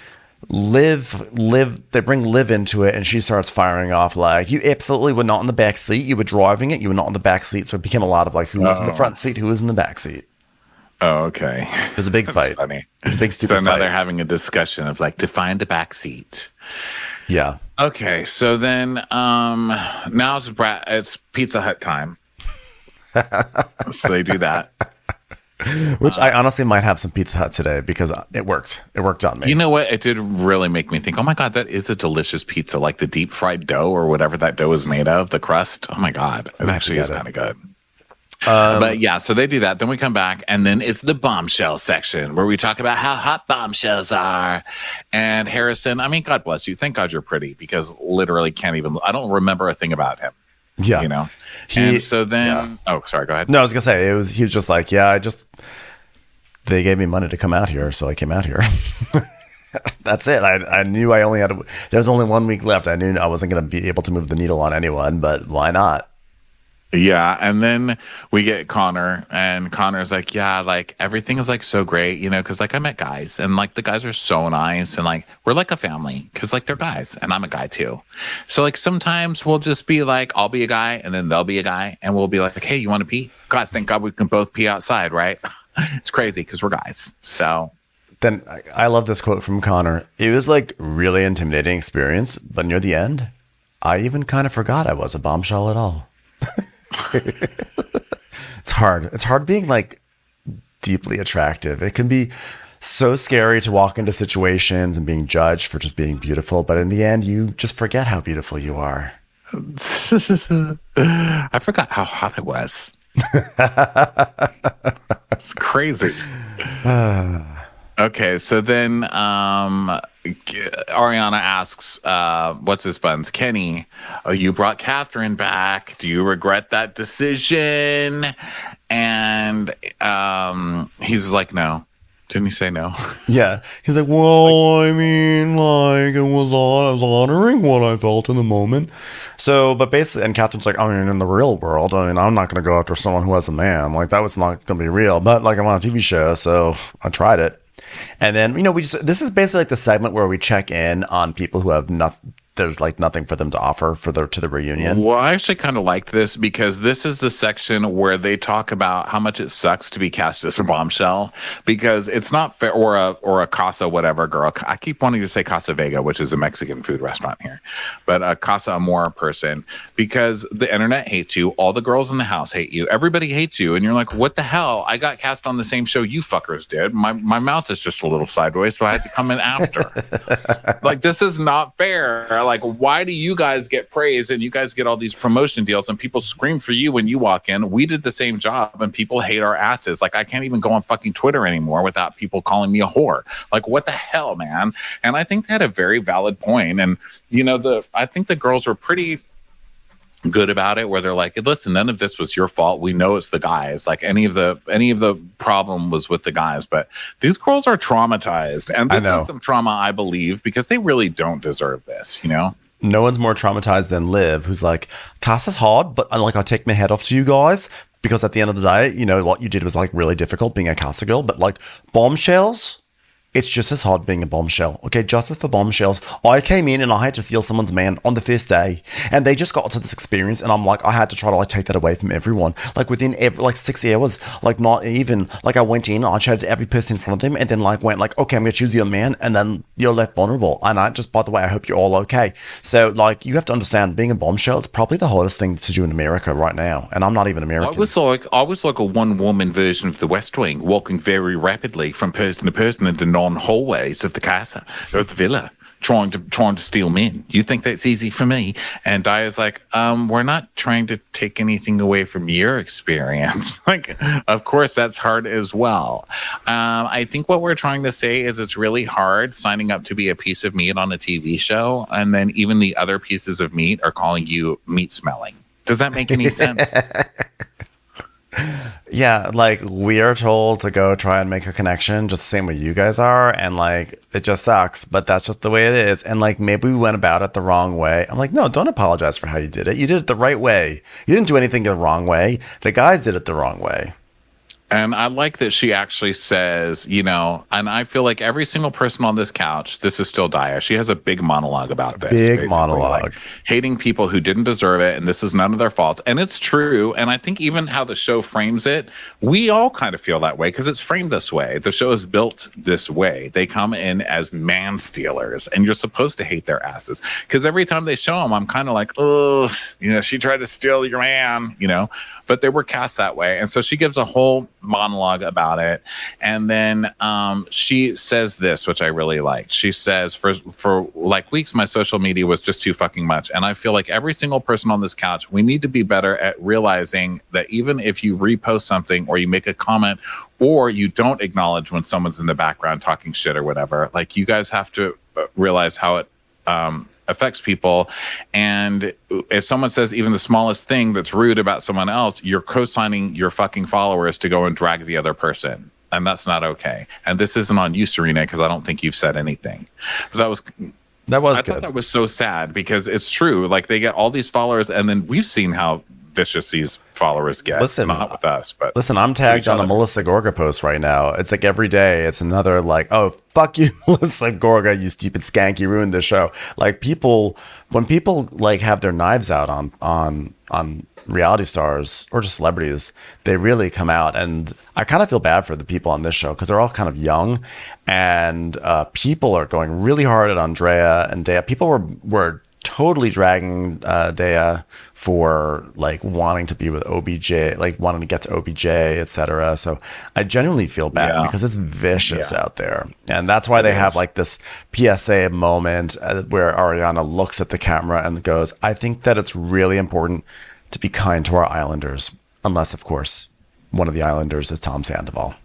they bring Liv into it, and she starts firing off like, you absolutely were not in the back seat, you were driving it, you were not in the back seat. So it became a lot of like, who was in the front seat, who was in the back seat. Oh, okay. It was a big fight. Funny. It's a big stupid fight. So now fight. they're having a discussion of like, define the back seat. Yeah. Okay, so then now it's Pizza Hut time. So they do that. Which I honestly might have some Pizza Hut today because it worked. It worked on me. You know what? It did really make me think, oh my God, that is a delicious pizza. Like the deep fried dough or whatever that dough is made of, the crust. Oh my God. It actually is kind of good. But yeah, so they do that. Then we come back, and then it's the bombshell section where we talk about how hot bombshells are. And Harrison, I mean, God bless you. Thank God you're pretty, because literally I don't remember a thing about him. Yeah. You know? And so then, yeah. Oh, sorry, go ahead. No, I was going to say, he was just like, yeah, they gave me money to come out here, so I came out here. That's it. I knew there was only 1 week left. I knew I wasn't going to be able to move the needle on anyone, but why not? Yeah, and then we get Connor, and Connor's like, yeah, like everything is like so great, you know, because like I met guys, and like the guys are so nice, and like we're like a family, because like they're guys, and I'm a guy too. So like sometimes we'll just be like, I'll be a guy, and then they'll be a guy, and we'll be like, hey, you want to pee? God, thank God we can both pee outside, right? It's crazy because we're guys. So then I love this quote from Connor. It was like really intimidating experience, but near the end, I even kind of forgot I was a bombshell at all. It's hard. It's hard being like deeply attractive. It can be so scary to walk into situations and being judged for just being beautiful, but in the end, you just forget how beautiful you are. I forgot how hot I was. It's crazy. Okay, so then Ariana asks, what's his buns? Kenny, oh, you brought Catherine back. Do you regret that decision? And he's like, no. Didn't he say no? Yeah. He's like, well, I mean, like, I was honoring what I felt in the moment. So, but basically, and Catherine's like, I mean, in the real world, I mean, I'm not going to go after someone who has a man. Like, that was not going to be real. But, like, I'm on a TV show, so I tried it. And then, you know, this is basically like the segment where we check in on people who have nothing. There's like nothing for them to offer to the reunion. Well, I actually kind of liked this because this is the section where they talk about how much it sucks to be cast as a bombshell, because it's not fair, or a Casa whatever girl. I keep wanting to say Casa Vega, which is a Mexican food restaurant here, but a Casa Amor person, because the internet hates you. All the girls in the house hate you. Everybody hates you. And you're like, what the hell? I got cast on the same show you fuckers did. My mouth is just a little sideways, so I had to come in after. Like, this is not fair. Like, why do you guys get praise and you guys get all these promotion deals and people scream for you when you walk in? We did the same job and people hate our asses. Like, I can't even go on fucking Twitter anymore without people calling me a whore. Like, what the hell, man? And I think they had a very valid point. And, you know, I think the girls were pretty good about it, where they're like, listen, none of this was your fault. We know it's the guys. Like, any of the problem was with the guys, but these girls are traumatized, and this is some trauma, I believe, because they really don't deserve this, you know. No one's more traumatized than Liv, who's like, Casa's hard, but like, I'll take my head off to you guys, because at the end of the day, you know, what you did was like really difficult being a Casa girl, but like bombshells, it's just as hard being a bombshell. Okay, justice for bombshells. I came in and I had to steal someone's man on the first day, and they just got to this experience, and I'm like, I had to try to like take that away from everyone. Like within like 6 hours, like not even like I went in, I chatted to every person in front of them, and then like went like, okay, I'm gonna choose your man, and then you're left vulnerable. And I just, by the way, I hope you're all okay. So like you have to understand, being a bombshell, it's probably the hardest thing to do in America right now, and I'm not even American. I was like a one-woman version of the West Wing, walking very rapidly from person to person into non-hallways of the casa or the villa, trying to steal men. You think that's easy for me? And Daya's like, we're not trying to take anything away from your experience. Like, of course, that's hard as well. I think what we're trying to say is it's really hard signing up to be a piece of meat on a TV show, and then even the other pieces of meat are calling you meat smelling. Does that make any sense? Yeah, like we are told to go try and make a connection just the same way you guys are, and like it just sucks, but that's just the way it is. And like maybe we went about it the wrong way. I'm like, no, don't apologize for how you did it. You did it the right way. You didn't do anything the wrong way. The guys did it the wrong way. And I like that she actually says, you know, and I feel like every single person on this couch, this is still Daya. She has a big monologue about this. Big monologue. Like, hating people who didn't deserve it, and this is none of their fault. And it's true. And I think even how the show frames it, we all kind of feel that way because it's framed this way. The show is built this way. They come in as man stealers, and you're supposed to hate their asses. Because every time they show them, I'm kind of like, oh, you know, she tried to steal your man, you know, but they were cast that way. And so she gives a whole monologue about it, and then she says this, which I really liked. She says, for like weeks my social media was just too fucking much, and I feel like every single person on this couch, we need to be better at realizing that even if you repost something or you make a comment or you don't acknowledge when someone's in the background talking shit or whatever, like you guys have to realize how it affects people. And if someone says even the smallest thing that's rude about someone else, you're co-signing your fucking followers to go and drag the other person. And that's not okay. And this isn't on you, Serena, because I don't think you've said anything. But I thought that was so sad because it's true. Like they get all these followers, and then we've seen how vicious these followers get. Listen, not with us, but listen, I'm tagged on a Melissa Gorga post right now. It's like every day it's another like, oh, fuck you, Melissa Gorga, you stupid skank, you ruined the show. Like when people like have their knives out on reality stars or just celebrities, they really come out. And I kind of feel bad for the people on this show because they're all kind of young, and people are going really hard at Andrea and Dea. People were totally dragging Dea for like wanting to be with OBJ, like wanting to get to OBJ, etc. So I genuinely feel bad because it's vicious out there, and that's why they have like this PSA moment where Ariana looks at the camera and goes, "I think that it's really important to be kind to our Islanders, unless of course one of the Islanders is Tom Sandoval."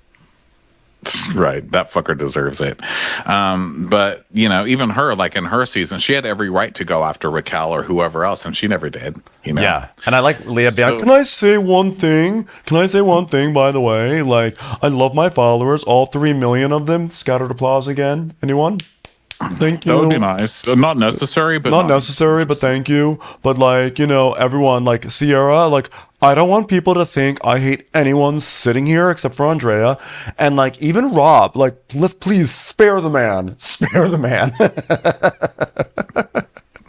Right, that fucker deserves it. But you know, even her, like in her season, she had every right to go after Raquel or whoever else, and she never did. You know? Yeah, and I like Leah being like, "Can I say one thing? Can I say one thing? By the way, like, I love my followers, all 3 million of them." Scattered applause again. Anyone? Thank you. That would be nice. Not necessary, but not necessary, but thank you. But like, you know, everyone, like Sierra, like, I don't want people to think I hate anyone sitting here except for Andrea. And like, even Rob, like, let's please spare the man. Spare the man.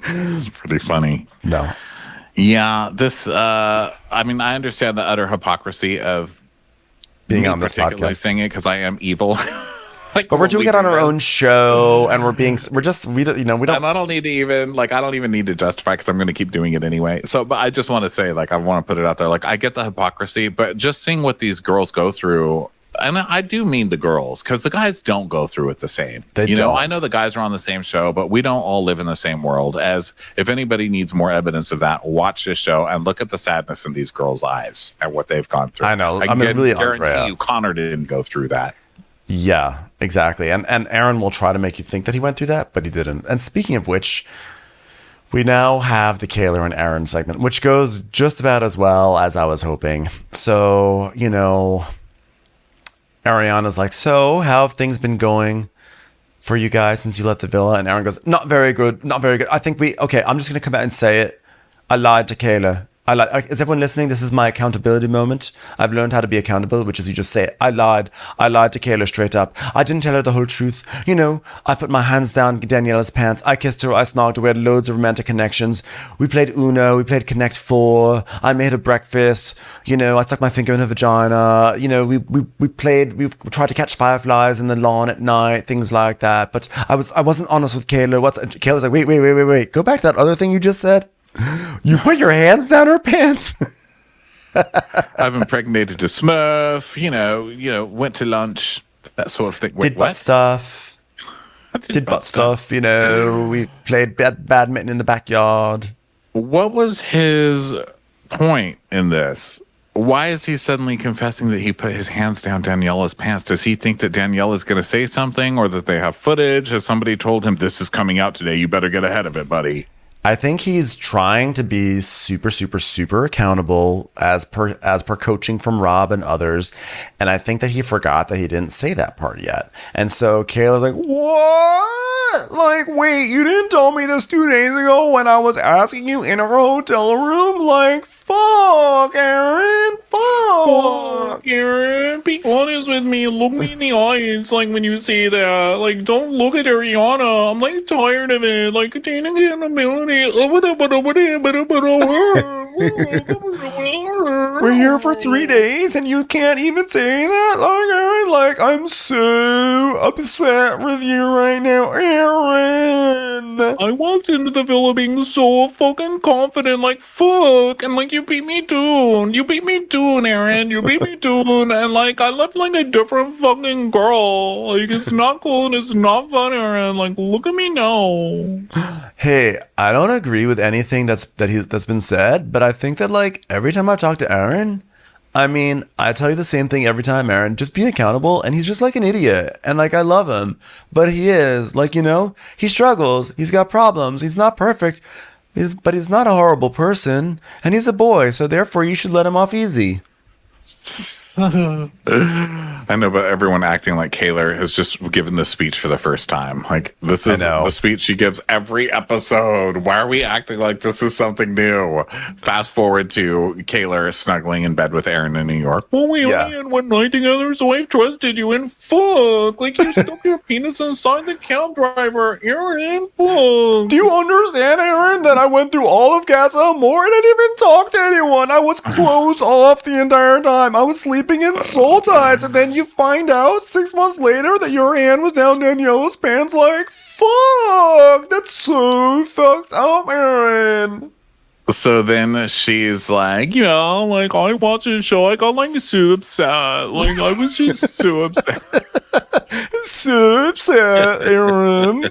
It's pretty funny. No. Yeah, this, I mean, I understand the utter hypocrisy of being on this podcast. Saying it because I am evil. Like, but we're doing it on our own show, and we don't. And I don't need to even need to justify because I'm going to keep doing it anyway. So, but I just want to say, like, I want to put it out there. Like, I get the hypocrisy, but just seeing what these girls go through, and I do mean the girls, because the guys don't go through it the same. You know, I know the guys are on the same show, but we don't all live in the same world. As if anybody needs more evidence of that, watch this show and look at the sadness in these girls' eyes and what they've gone through. I know. I guarantee you, Connor didn't go through that. Yeah, exactly. And Aaron will try to make you think that he went through that, but he didn't. And speaking of which, we now have the Kayla and Aaron segment, which goes just about as well as I was hoping. So, you know, Ariana's like, "So, how have things been going for you guys since you left the villa?" And Aaron goes, "Not very good, not very good. I think I'm just going to come out and say it. I lied to Kayla. Is everyone listening? This is my accountability moment. I've learned how to be accountable, which is you just say, I lied. I lied to Kayla straight up. I didn't tell her the whole truth. You know, I put my hands down Daniela's pants. I kissed her. I snogged her. We had loads of romantic connections. We played Uno. We played Connect 4. I made her breakfast. You know, I stuck my finger in her vagina. You know, we tried to catch fireflies in the lawn at night, things like that. But I wasn't honest with Kayla. Kayla's like, wait. Go back to that other thing you just said. You put your hands down her pants. I've impregnated a Smurf. You know, went to lunch, that sort of thing. Did butt stuff. Did butt stuff. You know, we played badminton in the backyard. What was his point in this? Why is he suddenly confessing that he put his hands down Daniela's pants? Does he think that Daniela's going to say something, or that they have footage? Has somebody told him this is coming out today? You better get ahead of it, buddy. I think he's trying to be super, super, super accountable as per coaching from Rob and others. And I think that he forgot that he didn't say that part yet. And so Kayla's like, what? Like, wait, you didn't tell me this 2 days ago when I was asking you in a hotel room? Like, fuck, Aaron, fuck. Aaron, be honest with me. Look me in the eyes, like, when you say that. Like, don't look at Ariana. I'm, like, tired of it. Like, we're here for 3 days and you can't even say that? Like, Aaron, like, I'm so upset with you right now, Aaron. I walked into the villa being so fucking confident, like, fuck, and, like, you beat me down. You beat me down, Aaron. You beat me down, and, like, I left, like, a different fucking girl. Like, it's not cool and it's not fun, Aaron. Like, look at me now. Hey, I don't agree with anything that's been said, but I think that, like, every time I talk to Aaron, I mean, I tell you the same thing every time, Aaron. Just be accountable, and he's just like an idiot. And, like, I love him, but he is, like, you know, he struggles. He's got problems. He's not perfect, but he's not a horrible person, and he's a boy, so therefore you should let him off easy. I know, but everyone acting like Kayla has just given this speech for the first time. Like, this is the speech she gives every episode. Why are we acting like this is something new? Fast forward to Kayla snuggling in bed with Aaron in New York. Well, we only had one night together, so I trusted you, and fuck, like, you stuck your penis inside the cab driver, Aaron, fuck. Do you understand, Aaron, that I went through all of Casa Amor and I didn't even talk to anyone? I was closed off the entire time. I was sleeping in soul tides, and then you find out 6 months later that your hand was down Daniela's pants. Like, fuck, that's so fucked up, Aaron. So then she's like, you know, like, I watched the show, I got, like, so upset. Like, I was just so upset. So upset, Aaron.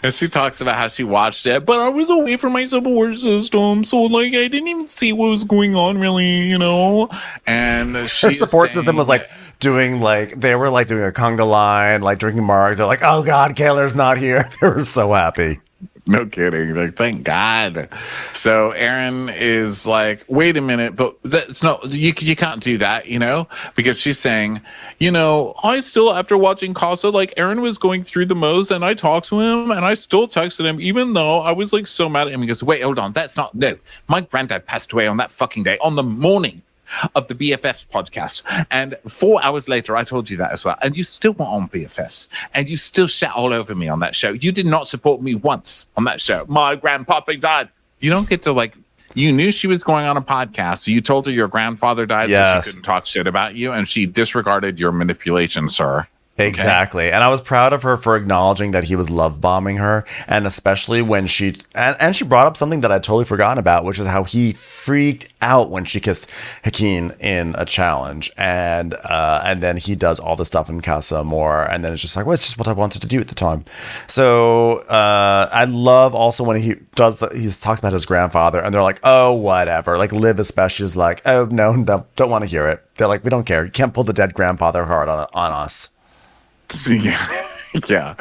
And she talks about how she watched it, but I was away from my support system, so, like, I didn't even see what was going on, really, you know? And her support system was, like, doing a conga line, like, drinking margs. They're like, oh, God, Kayla's not here. They were so happy. No kidding. Like, thank God. So Aaron is like, wait a minute, but that's no, you can't do that, you know, because she's saying, you know, I still, after watching Casa, like, Aaron was going through the most, and I talked to him, and I still texted him, even though I was, like, so mad at him. He goes, wait, hold on. No, my granddad passed away on that fucking day, on the morning of the BFFs podcast, and 4 hours later I told you that as well, and you still were on BFFs, and you still shat all over me on that show. You did not support me once on that show. My grandpappy died. You don't get to, like, you knew she was going on a podcast, so you told her your grandfather died. Yes. She couldn't talk shit about you, and she disregarded your manipulation, sir. Exactly. Okay. And I was proud of her for acknowledging that he was love bombing her. And especially when she brought up something that I'd totally forgotten about, which is how he freaked out when she kissed Hakeem in a challenge. And then he does all the stuff in Casa Amor. And then it's just like, well, it's just what I wanted to do at the time. So I love also when he talks about his grandfather, and they're like, oh, whatever. Like, Liv especially is like, oh, no, don't want to hear it. They're like, we don't care. You can't pull the dead grandfather card on us. Yeah.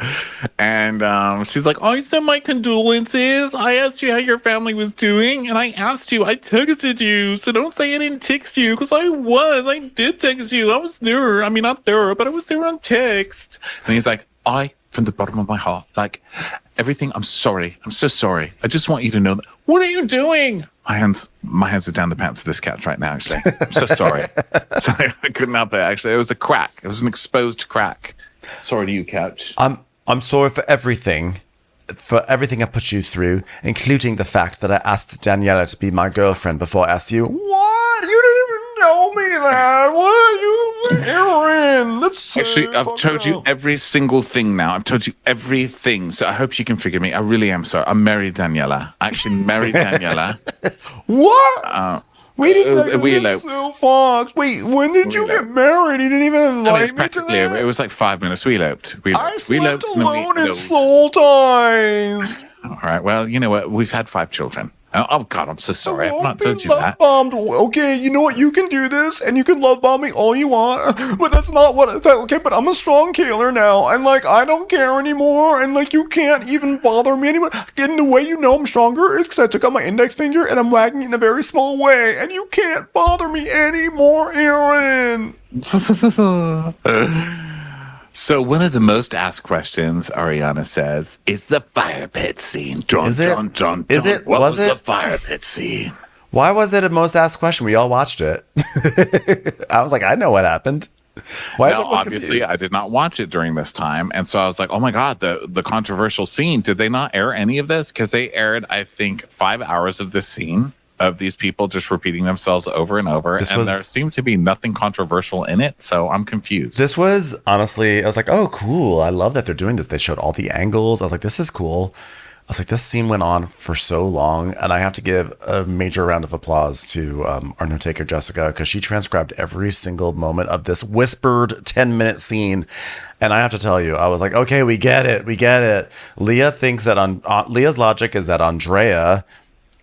And she's like, I sent my condolences. I asked you how your family was doing, and I texted you. So don't say I didn't text you, because I did text you. I was there. I mean, not there, but I was there on text. And he's like, from the bottom of my heart, like, everything, I'm sorry. I'm so sorry. I just want you to know that What are you doing? My hands are down the pants of this couch right now, actually. I'm so sorry. Sorry, I couldn't help it, actually. It was a crack. It was an exposed crack. Sorry to you, couch. I'm sorry for everything I put you through, including the fact that I asked Daniela to be my girlfriend before I asked you. What? You didn't even tell me that. What? You, Aaron? That's Actually, I've told you every single thing now. I've told you everything. So I hope you can forgive me. I really am sorry. I married Daniela. I actually married Daniela. What? Wait a second. We That's eloped. so Fox. Wait, when did you get married? You didn't even invite me to that? It was like 5 minutes. We eloped. I slept and then we alone in eloped. Soul Ties. All right. Well, you know what? We've had 5 children. Oh God, I'm so sorry. I've not told you that. Bombed. Okay, you know what? You can do this, and you can love bomb me all you want, but that's not what. Okay, but I'm a strong killer now, and like I don't care anymore, and like you can't even bother me anymore. And the way you know I'm stronger is because I took out my index finger and I'm wagging it in a very small way, and you can't bother me anymore, Aaron. So one of the most asked questions, Ariana says, is the fire pit scene. Dun, Is it? Dun, dun, Is dun. it? What Was was it? the fire pit scene? Why was it a most asked question? We all watched it. I was like, I know what happened. Why is Now, everyone obviously, confused? I did not watch it during this time. And so I was like, oh my God, the controversial scene. Did they not air any of this? Because they aired, I think, 5 hours of this scene of these people just repeating themselves over and over. There seemed to be nothing controversial in it. So I'm confused. This was honestly, I was like, oh, cool. I love that they're doing this. They showed all the angles. I was like, this is cool. I was like, this scene went on for so long. And I have to give a major round of applause to our note taker, Jessica, because she transcribed every single moment of this whispered 10-minute scene. And I have to tell you, I was like, okay, we get it. We get it. Leah thinks that Leah's logic is that Andrea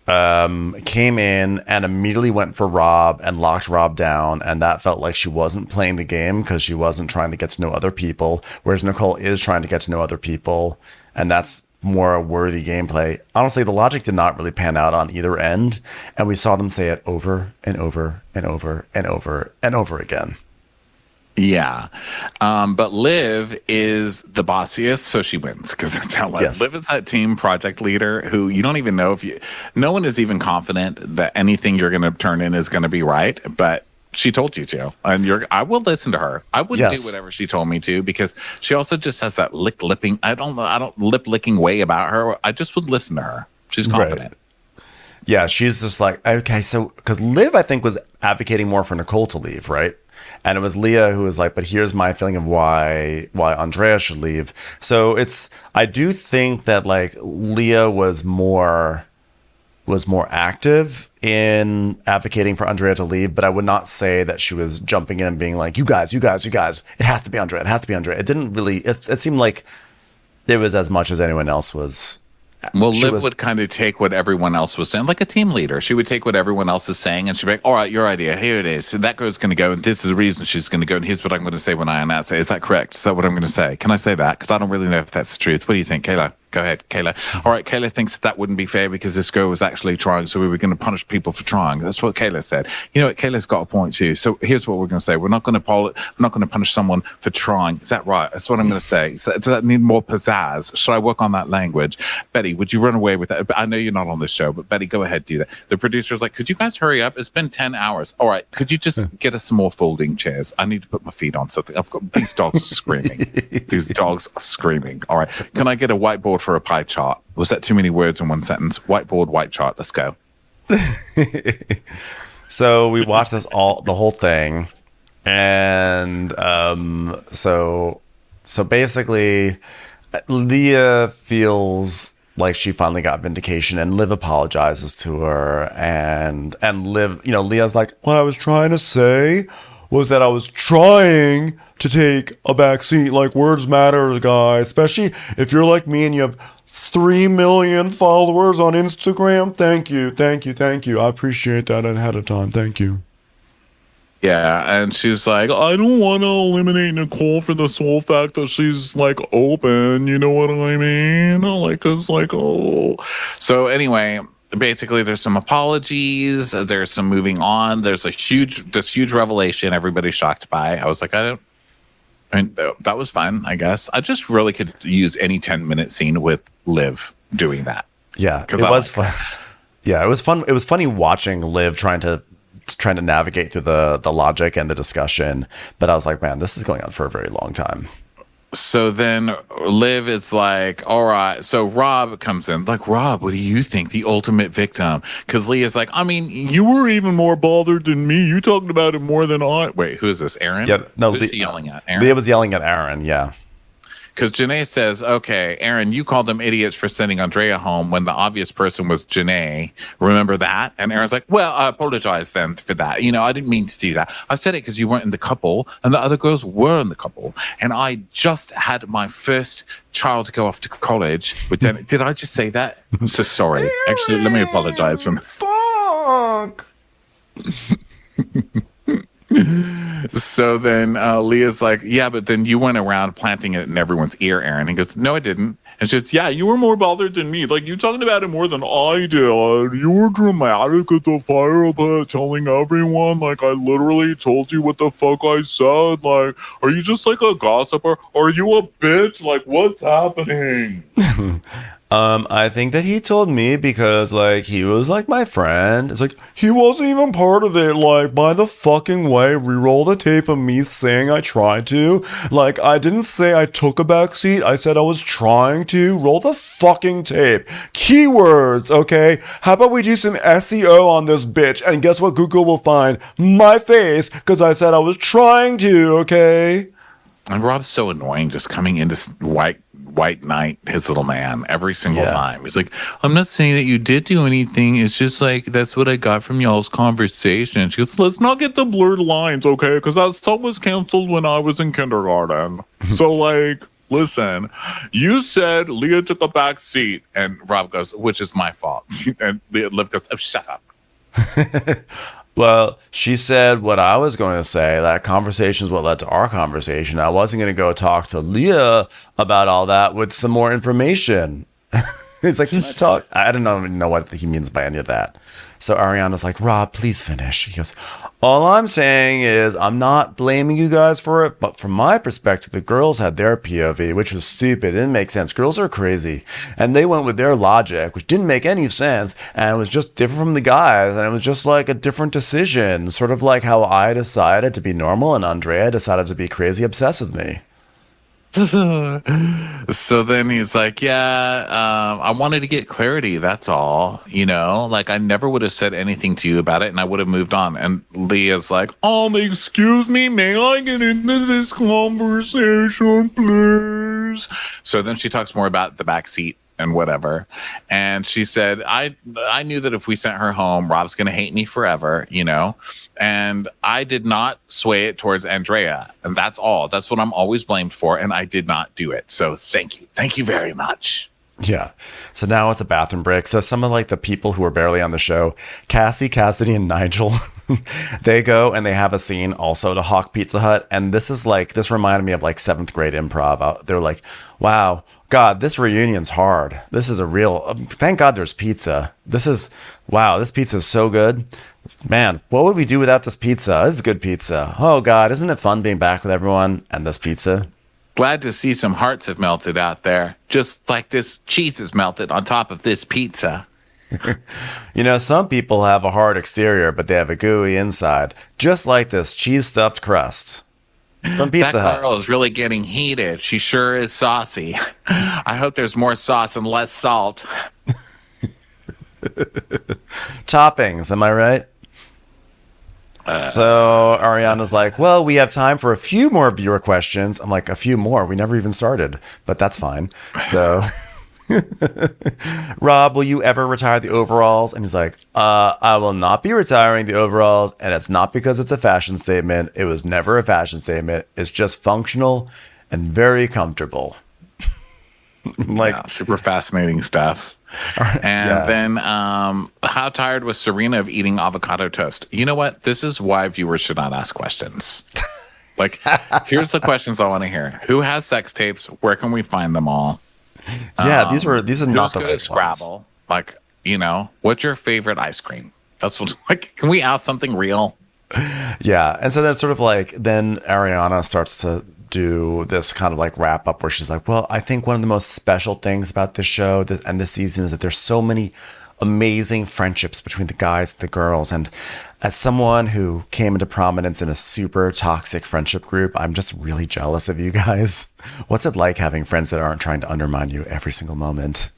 came in and immediately went for Rob and locked Rob down, and that felt like she wasn't playing the game because she wasn't trying to get to know other people, whereas Nicole is trying to get to know other people, and that's more a worthy gameplay. Honestly, the logic did not really pan out on either end, and we saw them say it over and over and over and over and over again. Yeah. But Liv is the bossiest, so she wins because that's how Liv. Yes. Liv is that team project leader who you don't even know no one is even confident that anything you're going to turn in is going to be right, but she told you to, and I will listen to her. I would do whatever she told me to because she also just has that lip-licking, I don't lip-licking way about her. I just would listen to her. She's confident. Right. Yeah, she's just like, okay, so because Liv, I think, was advocating more for Nicole to leave, right? And it was Leah who was like, but here's my feeling of why Andrea should leave. So I do think that like Leah was more active in advocating for Andrea to leave, but I would not say that she was jumping in and being like, you guys, it has to be Andrea. It didn't really, it seemed like it was as much as anyone else was. Well, Liv would kind of take what everyone else was saying, like a team leader. She would take what everyone else is saying, and she'd be like, all right, your idea, here it is. So that girl's going to go, and this is the reason she's going to go, and here's what I'm going to say when I announce it. Is that correct? Is that what I'm going to say? Can I say that? Because I don't really know if that's the truth. What do you think, Kayla? Go ahead, Kayla. All right, Kayla thinks that wouldn't be fair because this girl was actually trying, so we were going to punish people for trying. That's what Kayla said. You know what? Kayla's got a point too. So here's what we're going to say: we're not going to punish someone for trying. Is that right? That's what I'm going to say. So, does that need more pizzazz? Should I work on that language? Betty, would you run away with that? I know you're not on this show, but Betty, go ahead, do that. The producer's like, could you guys hurry up? It's been 10 hours. All right, could you just get us some more folding chairs? I need to put my feet on something. I've got these dogs are screaming. These dogs are screaming. All right, can I get a whiteboard for a pie chart? Was that too many words in one sentence? Whiteboard, white chart. Let's go. So we watched the whole thing, and so basically, Leah feels like she finally got vindication, and Liv apologizes to her, and Liv, Leah's like, what I was trying to say was that I was trying to take a back seat. Like, words matter, guys, especially if you're like me and you have 3 million followers on Instagram. Thank you. I appreciate that ahead of time. Thank you. Yeah, and she's like, I don't want to eliminate Nicole for the sole fact that she's like open. You know what I mean? Like, it's like, oh. So anyway, basically, there's some apologies. There's some moving on. There's this huge revelation everybody's shocked by. I was like, that was fun, I guess. I just really could use any 10-minute scene with Liv doing that. Yeah, it was fun. Yeah, it was fun. It was funny watching Liv trying to navigate through the logic and the discussion. But I was like, man, this is going on for a very long time. So then Liv is like, all right. So Rob comes in, like, Rob, what do you think? The ultimate victim. Because Leah's like, I mean, you were even more bothered than me. You talked about it more than I. Wait, who is this? Aaron? Yeah, no, Who's she yelling at? Aaron? Leah was yelling at Aaron, yeah. Because Janae says, okay, Aaron, you called them idiots for sending Andrea home when the obvious person was Janae. Remember that? And Aaron's like, well, I apologize then for that. You know, I didn't mean to do that. I said it because you weren't in the couple and the other girls were in the couple. And I just had my first child go off to college with Dennis. Did I just say that? I'm so sorry. Aaron, actually, let me apologize. Fuck. So then Leah's like, yeah, but then you went around planting it in everyone's ear, Aaron. He goes, no, I didn't. And she's just, yeah, you were more bothered than me. Like, you talking about it more than I did. You were dramatic at the fire pit, telling everyone, like, I literally told you what the fuck I said. Like, are you just like a gossiper? Are you a bitch? Like, what's happening? I think that he told me because, like, he was, like, my friend. It's like, he wasn't even part of it. Like, by the fucking way, re-roll the tape of me saying I tried to. Like, I didn't say I took a backseat. I said I was trying to. Roll the fucking tape. Keywords, okay? How about we do some SEO on this bitch? And guess what Google will find? My face, because I said I was trying to, okay? And Rob's so annoying, just coming into White Knight, his little man, every single time. He's like, I'm not saying that you did do anything. It's just like, that's what I got from y'all's conversation. She goes, let's not get the blurred lines, okay? Because that stuff was canceled when I was in kindergarten. So, like, listen, you said Leah took a back seat. And Rob goes, which is my fault. And Liv goes, oh, shut up. Well, she said what I was going to say. That conversation is what led to our conversation. I wasn't going to go talk to Leah about all that with some more information. He's like, just talk. I don't even know what he means by any of that. So Ariana's like, Rob, please finish. He goes, all I'm saying is I'm not blaming you guys for it, but from my perspective, the girls had their POV, which was stupid. It didn't make sense. Girls are crazy. And they went with their logic, which didn't make any sense. And it was just different from the guys. And it was just like a different decision, sort of like how I decided to be normal and Andrea decided to be crazy obsessed with me. So then he's like, yeah, I wanted to get clarity. That's all, you know, like I never would have said anything to you about it and I would have moved on. And Leah's like, excuse me, may I get into this conversation, please? So then she talks more about the backseat and whatever. And she said, I knew that if we sent her home, Rob's going to hate me forever, you know? And I did not sway it towards Andrea. And that's all. That's what I'm always blamed for. And I did not do it. So thank you. Thank you very much. Yeah. So now it's a bathroom break. So some of like the people who are barely on the show, Cassie, Cassidy, and Nigel, they go and they have a scene also to hawk Pizza Hut. And this reminded me of like 7th grade improv. They're like, wow, God, this reunion's hard. This is a real, thank God there's pizza. This pizza is so good. Man, what would we do without this pizza? This is good pizza. Oh God, isn't it fun being back with everyone and this pizza? Glad to see some hearts have melted out there. Just like this cheese is melted on top of this pizza. You know, some people have a hard exterior, but they have a gooey inside. Just like this cheese-stuffed crust. From Pizza That Hut. girl is really getting heated. She sure is saucy. I hope there's more sauce and less salt. Toppings, am I right? So Ariana's like, well, we have time for a few more viewer questions. I'm like, a few more? We never even started, but that's fine. So, Rob, will you ever retire the overalls? And he's like, I will not be retiring the overalls. And it's not because it's a fashion statement. It was never a fashion statement. It's just functional and very comfortable. Like, Yeah, super fascinating stuff. And then how tired was Serena of eating avocado toast? You know what? This is why viewers should not ask questions. Like, here's the questions I want to hear. Who has sex tapes? Where can we find them all? yeah, these are not Who's the good right at ones. Scrabble? Like, you know, what's your favorite ice cream? That's what, like, can we ask something real? Yeah. And so that's sort of like, then Ariana starts to do this kind of like wrap up where she's like, well, I think one of the most special things about this show and this season is that there's so many amazing friendships between the guys and the girls. And as someone who came into prominence in a super toxic friendship group, I'm just really jealous of you guys. What's it like having friends that aren't trying to undermine you every single moment?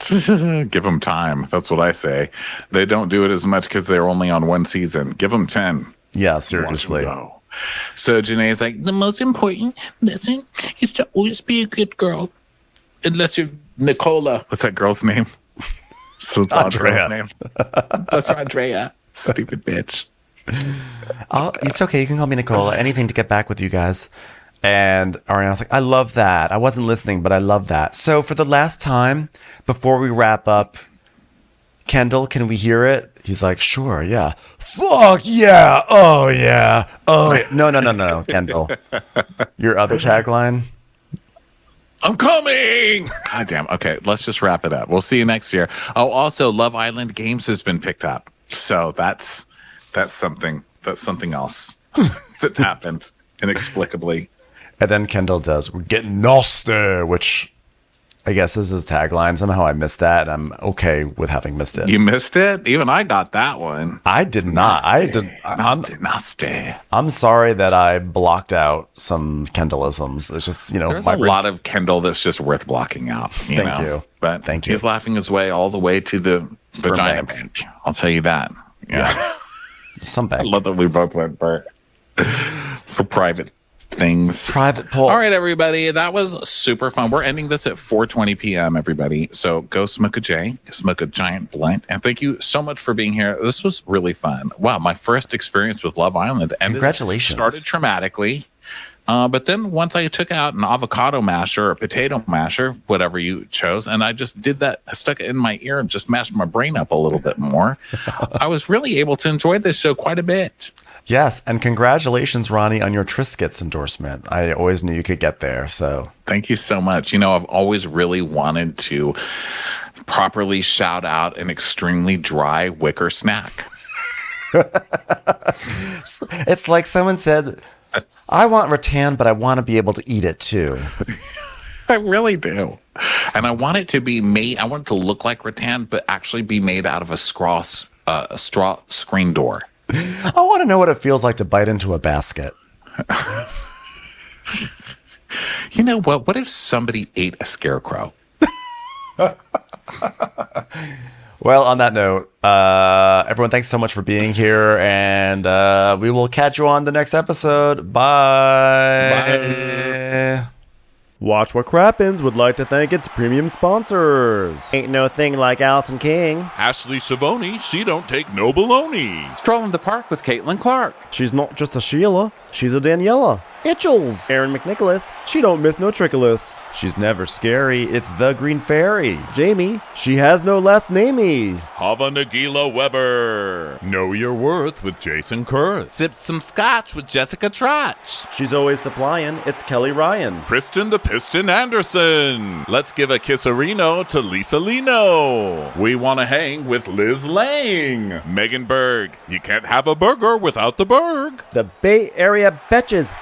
Give them time. That's what I say. They don't do it as much because they're only on one season. Give them 10. Yeah, seriously. So Janae's like, the most important lesson is to always be a good girl. Unless you're Nicola. What's that girl's name? So Andrea. Name. That's Andrea. Stupid bitch. It's okay. You can call me Nicola. Anything to get back with you guys. And Ariana's like, I love that. I wasn't listening, but I love that. So for the last time, before we wrap up, Kendall, can we hear it? He's like, sure, yeah. Fuck yeah. Oh, yeah. Oh, yeah. No, Kendall. Your other tagline? I'm coming. God damn. Okay, let's just wrap it up. We'll see you next year. Oh, also, Love Island Games has been picked up. So that's something else that's happened inexplicably. And then Kendall does, we're getting nasty, which I guess is his tagline. Somehow I missed that, and I'm okay with having missed it. You missed it? Even I got that one. I did not. Nasty. I'm sorry that I blocked out some Kendallisms. It's just, there's a lot of Kendall that's just worth blocking out. Thank you. But thank you. He's laughing his way all the way to the vagina bank. I'll tell you that. Yeah. Some bank. I love that we both went for private things. Private polls. All right, everybody. That was super fun. We're ending this at 4:20 p.m., everybody. So go smoke a J, smoke a giant blunt. And thank you so much for being here. This was really fun. Wow, my first experience with Love Island. Congratulations. Started traumatically. But then once I took out an avocado masher or potato masher, whatever you chose, and I just did that, I stuck it in my ear and just mashed my brain up a little bit more, I was really able to enjoy this show quite a bit. Yes, and congratulations, Ronnie, on your Triscuits endorsement. I always knew you could get there, so. Thank you so much. I've always really wanted to properly shout out an extremely dry wicker snack. It's like someone said, I want rattan, but I want to be able to eat it too. I really do. And I want it to be made, I want it to look like rattan, but actually be made out of a straw screen door. I want to know what it feels like to bite into a basket. You know what? What if somebody ate a scarecrow? Well, on that note, everyone, thanks so much for being here, and we will catch you on the next episode. Bye. Watch What Crappens would like to thank its premium sponsors. Ain't no thing like Allison King. Ashley Savoni, she don't take no baloney. Stroll in the park with Caitlin Clark. She's not just a Sheila, she's a Daniela. Itchels. Aaron McNicholas, she don't miss no trickolas. She's never scary, it's the Green Fairy. Jamie, she has no last namey. Hava Nagila Weber. Know your worth with Jason Kurth. Sip some scotch with Jessica Trotch. She's always supplying, it's Kelly Ryan. Kristen the Piston Anderson. Let's give a kisserino to Lisa Lino. We want to hang with Liz Lang. Megan Berg. You can't have a burger without the Berg. The Bay Area Betches.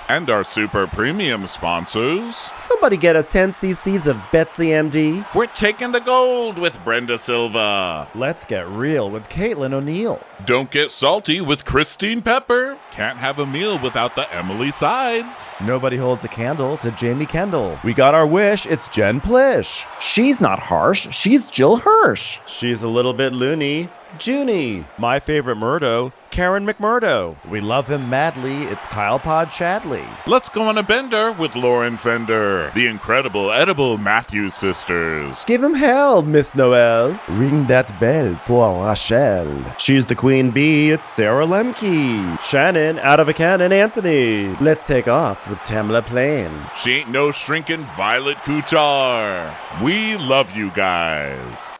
And our super premium sponsors. Somebody get us 10 cc's of Betsy MD. We're taking the gold with Brenda Silva. Let's get real with Caitlin O'Neill. Don't get salty with Christine Pepper. Can't have a meal without the Emily Sides. Nobody holds a candle to Jamie Kendall. We got our wish, it's Jen Plish. She's not harsh, she's Jill Hirsch. She's a little bit loony. Junie. My favorite Murdo, Karen McMurdo. We love him madly, it's Kyle Pod Shadley. Let's go on a bender with Lauren Fender. The incredible edible Matthews sisters. Give him hell, Miss Noel. Ring that bell for Rachel. She's the queen bee, it's Sarah Lemke. Shannon, out of a cannon, Anthony. Let's take off with Tamla Plain. She ain't no shrinking Violet Kuchar. We love you guys.